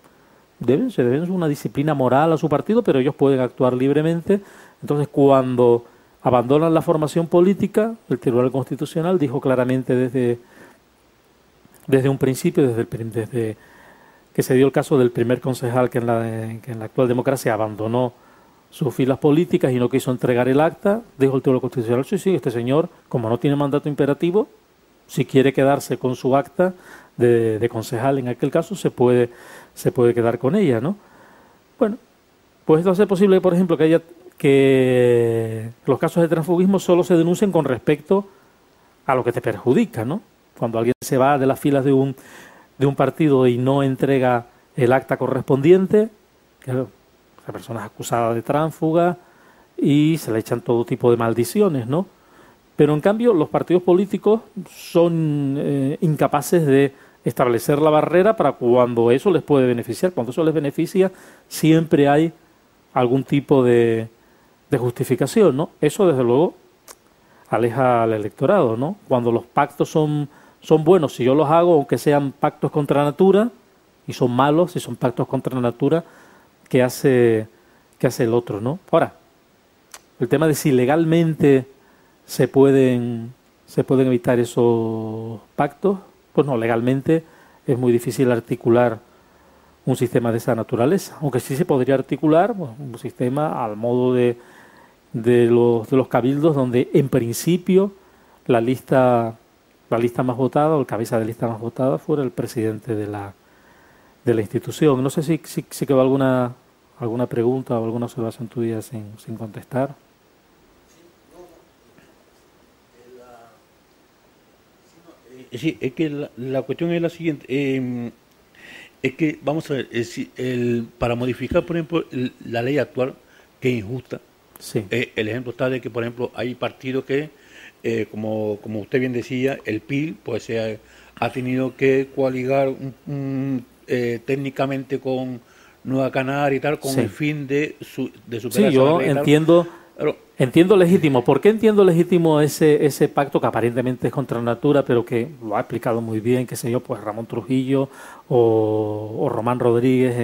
se deben una disciplina moral a su partido, pero ellos pueden actuar libremente. Entonces, cuando abandonan la formación política, el Tribunal Constitucional dijo claramente desde un principio, desde que se dio el caso del primer concejal que en la actual democracia abandonó sus filas políticas y no quiso entregar el acta, dijo el Tribunal Constitucional, sí, este señor, como no tiene mandato imperativo, si quiere quedarse con su acta de concejal en aquel caso, se puede quedar con ella, ¿no? Bueno, pues esto hace posible, por ejemplo, que los casos de transfugismo solo se denuncien con respecto a lo que te perjudica, ¿no? Cuando alguien se va de las filas de un partido y no entrega el acta correspondiente, claro, la persona es acusada de tránsfuga y se le echan todo tipo de maldiciones, ¿no? Pero en cambio los partidos políticos son incapaces de establecer la barrera para cuando eso les puede beneficiar. Cuando eso les beneficia, siempre hay algún tipo de justificación, ¿no? Eso, desde luego, aleja al electorado, ¿no? Cuando los pactos son buenos, si yo los hago, aunque sean pactos contra natura, y son malos si son pactos contra natura, ¿qué hace el otro, ¿no? Ahora, el tema de si legalmente se pueden evitar esos pactos, pues no, legalmente es muy difícil articular un sistema de esa naturaleza, aunque sí se podría articular un sistema al modo de los cabildos, donde en principio la lista más votada o el cabeza de lista más votada fuera el presidente de la institución. No sé si quedó alguna pregunta o alguna observación tuya sin contestar. Sí, es que la cuestión es la siguiente. Es que, vamos a ver, para modificar, por ejemplo, la ley actual, que es injusta, sí. El ejemplo está de que, por ejemplo, hay partidos que, como usted bien decía, el PIL, pues ha tenido que coaligar técnicamente con Nueva Canaria y tal, con el fin de superar. Sí, yo entiendo legítimo. ¿Por qué entiendo legítimo ese pacto que aparentemente es contra natura, pero que lo ha explicado muy bien, qué sé yo, pues Ramón Trujillo o Román Rodríguez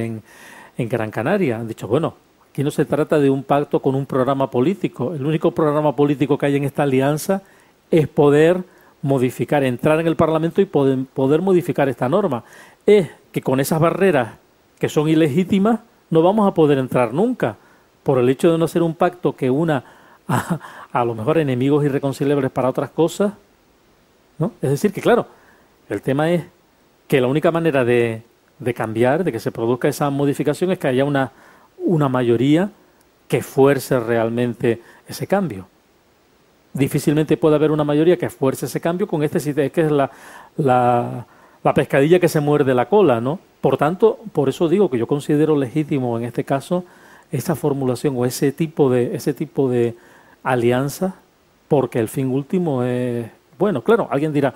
en Gran Canaria? Han dicho, bueno, aquí no se trata de un pacto con un programa político. El único programa político que hay en esta alianza es poder modificar, entrar en el Parlamento y poder modificar esta norma. Es que con esas barreras que son ilegítimas no vamos a poder entrar nunca, por el hecho de no ser un pacto que una a lo mejor enemigos irreconciliables para otras cosas, ¿no? Es decir, que claro, el tema es que la única manera de cambiar, de que se produzca esa modificación, es que haya una mayoría que fuerce realmente ese cambio. Difícilmente puede haber una mayoría que fuerce ese cambio con este sistema, que es la pescadilla que se muerde la cola, ¿no? Por tanto, por eso digo que yo considero legítimo en este caso esa formulación o ese tipo de alianza, porque el fin último es... Bueno, claro, alguien dirá,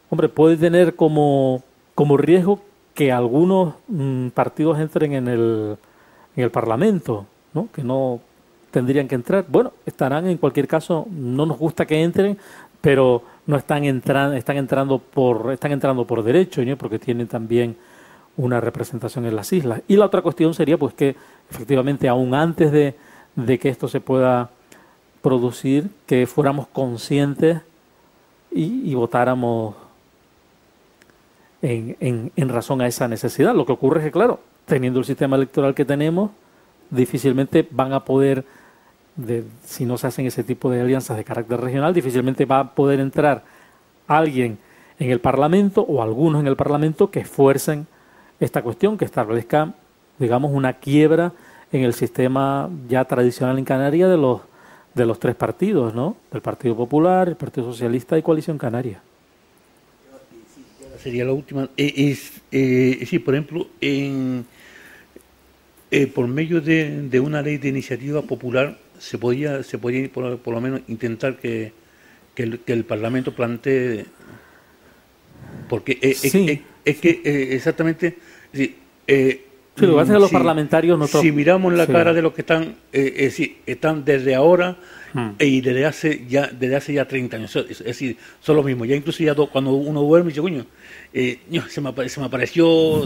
hombre, puede tener como riesgo que algunos partidos entren en el Parlamento, ¿no? Que no tendrían que entrar. Bueno, estarán en cualquier caso, no nos gusta que entren, pero no están entrando por derecho, ¿no? Porque tienen también una representación en las islas. Y la otra cuestión sería pues que efectivamente aún antes de que esto se pueda producir, que fuéramos conscientes y votáramos en razón a esa necesidad. Lo que ocurre es que, claro, teniendo el sistema electoral que tenemos, difícilmente van a poder, si no se hacen ese tipo de alianzas de carácter regional, difícilmente va a poder entrar alguien en el Parlamento o algunos en el Parlamento que fuercen esta cuestión, que establezca, digamos, una quiebra en el sistema ya tradicional en Canarias de los tres partidos, ¿no? Del Partido Popular, el Partido Socialista y Coalición Canaria. Sería la última. Sí, por ejemplo, por medio de una ley de iniciativa popular se podía por lo menos intentar que el Parlamento plantee, porque sí. Es que exactamente sí, sí, lo que pasa es que los parlamentarios nosotros, si miramos la sí, cara de los que están están desde ahora y desde hace ya 30 años, es decir, son los mismos. Ya incluso ya cuando uno duerme dice, coño, se me apareció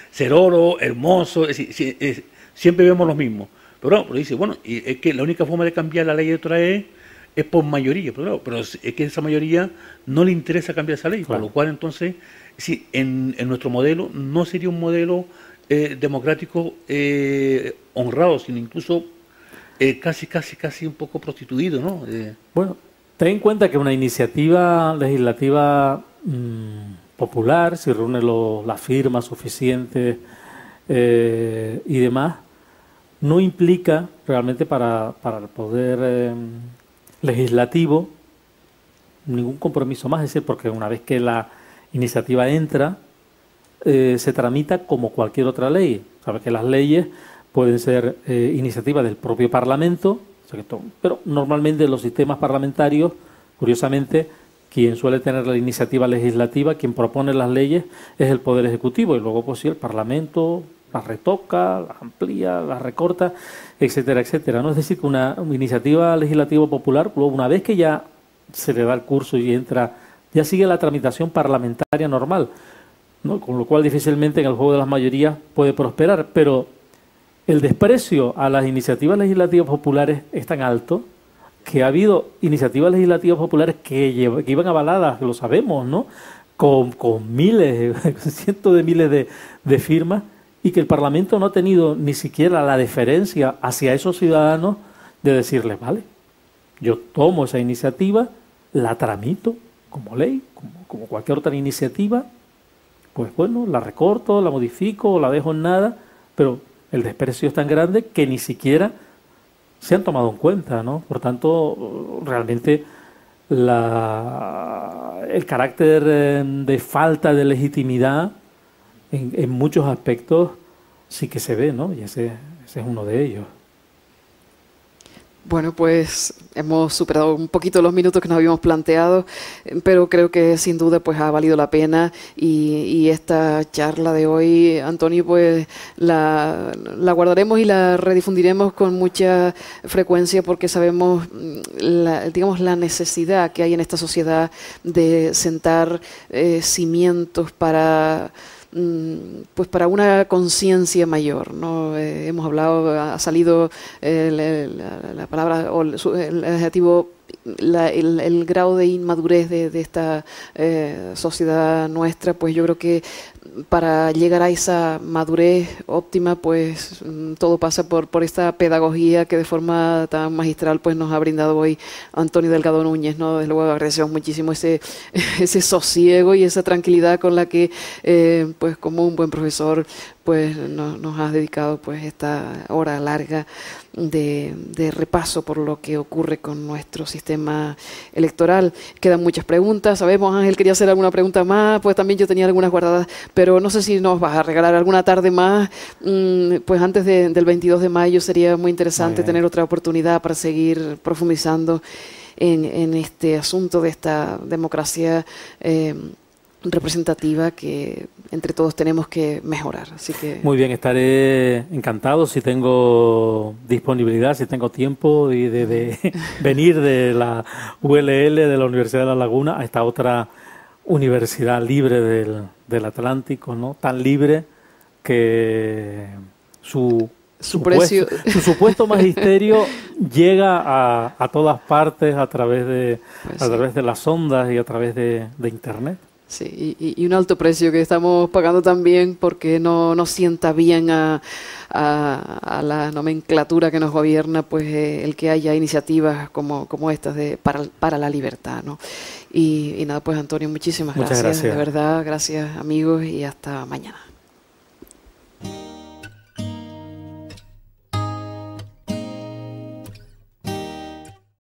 ser oro, hermoso, es decir, siempre vemos los mismos. Pero dice, bueno, y es que la única forma de cambiar la ley electoral es por mayoría, pero es que esa mayoría no le interesa cambiar esa ley, claro. Por lo cual entonces, sí, en nuestro modelo no sería un modelo democrático honrado, sino incluso casi un poco prostituido, ¿no? Bueno, ten en cuenta que una iniciativa legislativa popular, si reúne las firmas suficientes y demás, no implica realmente para el poder legislativo ningún compromiso más, es decir, porque una vez que la iniciativa entra, se tramita como cualquier otra ley. Sabes que las leyes pueden ser iniciativas del propio Parlamento, pero normalmente los sistemas parlamentarios, curiosamente, quien suele tener la iniciativa legislativa, quien propone las leyes, es el Poder Ejecutivo, y luego pues sí, el Parlamento las retoca, las amplía, las recorta, etcétera, etcétera, ¿no? Es decir, que una iniciativa legislativa popular, luego una vez que ya se le da el curso y entra, ya sigue la tramitación parlamentaria normal, ¿no? Con lo cual difícilmente en el juego de las mayorías puede prosperar, pero el desprecio a las iniciativas legislativas populares es tan alto que ha habido iniciativas legislativas populares que iban avaladas, lo sabemos, ¿no? Con miles, cientos de miles de firmas, y que el Parlamento no ha tenido ni siquiera la deferencia hacia esos ciudadanos de decirles, vale, yo tomo esa iniciativa, la tramito como ley, como cualquier otra iniciativa, pues bueno, la recorto, la modifico o la dejo en nada, pero el desprecio es tan grande que ni siquiera se han tomado en cuenta, ¿no? Por tanto, realmente el carácter de falta de legitimidad en muchos aspectos sí que se ve, ¿no? Y ese es uno de ellos. Bueno, pues hemos superado un poquito los minutos que nos habíamos planteado, pero creo que sin duda pues ha valido la pena y esta charla de hoy, Antonio, pues la guardaremos y la redifundiremos con mucha frecuencia porque sabemos la necesidad que hay en esta sociedad de sentar cimientos para una conciencia mayor, ¿no? Hemos hablado, ha salido la palabra o el adjetivo el grado de inmadurez de esta sociedad nuestra, pues yo creo que para llegar a esa madurez óptima, pues todo pasa por esta pedagogía que de forma tan magistral pues nos ha brindado hoy Antonio Delgado Núñez, ¿no? Desde luego agradecemos muchísimo ese sosiego y esa tranquilidad con la que pues como un buen profesor pues nos has dedicado pues esta hora larga de repaso por lo que ocurre con nuestro sistema electoral. Quedan muchas preguntas. Sabemos, Ángel quería hacer alguna pregunta más, pues también yo tenía algunas guardadas, pero no sé si nos vas a regalar alguna tarde más. Pues antes del 22 de mayo sería muy interesante tener otra oportunidad para seguir profundizando en este asunto de esta democracia representativa que entre todos tenemos que mejorar. Así que muy bien, estaré encantado si tengo disponibilidad, si tengo tiempo y de venir de la ULL, de la Universidad de La Laguna, a esta otra universidad libre del Atlántico, ¿no? Tan libre que su supuesto magisterio llega a todas partes a través de las ondas y a través de Internet. Sí, y un alto precio que estamos pagando también porque no nos sienta bien a la nomenclatura que nos gobierna, pues el que haya iniciativas como estas para la libertad, ¿no? Y nada, pues Antonio, muchísimas gracias. De verdad, gracias amigos y hasta mañana.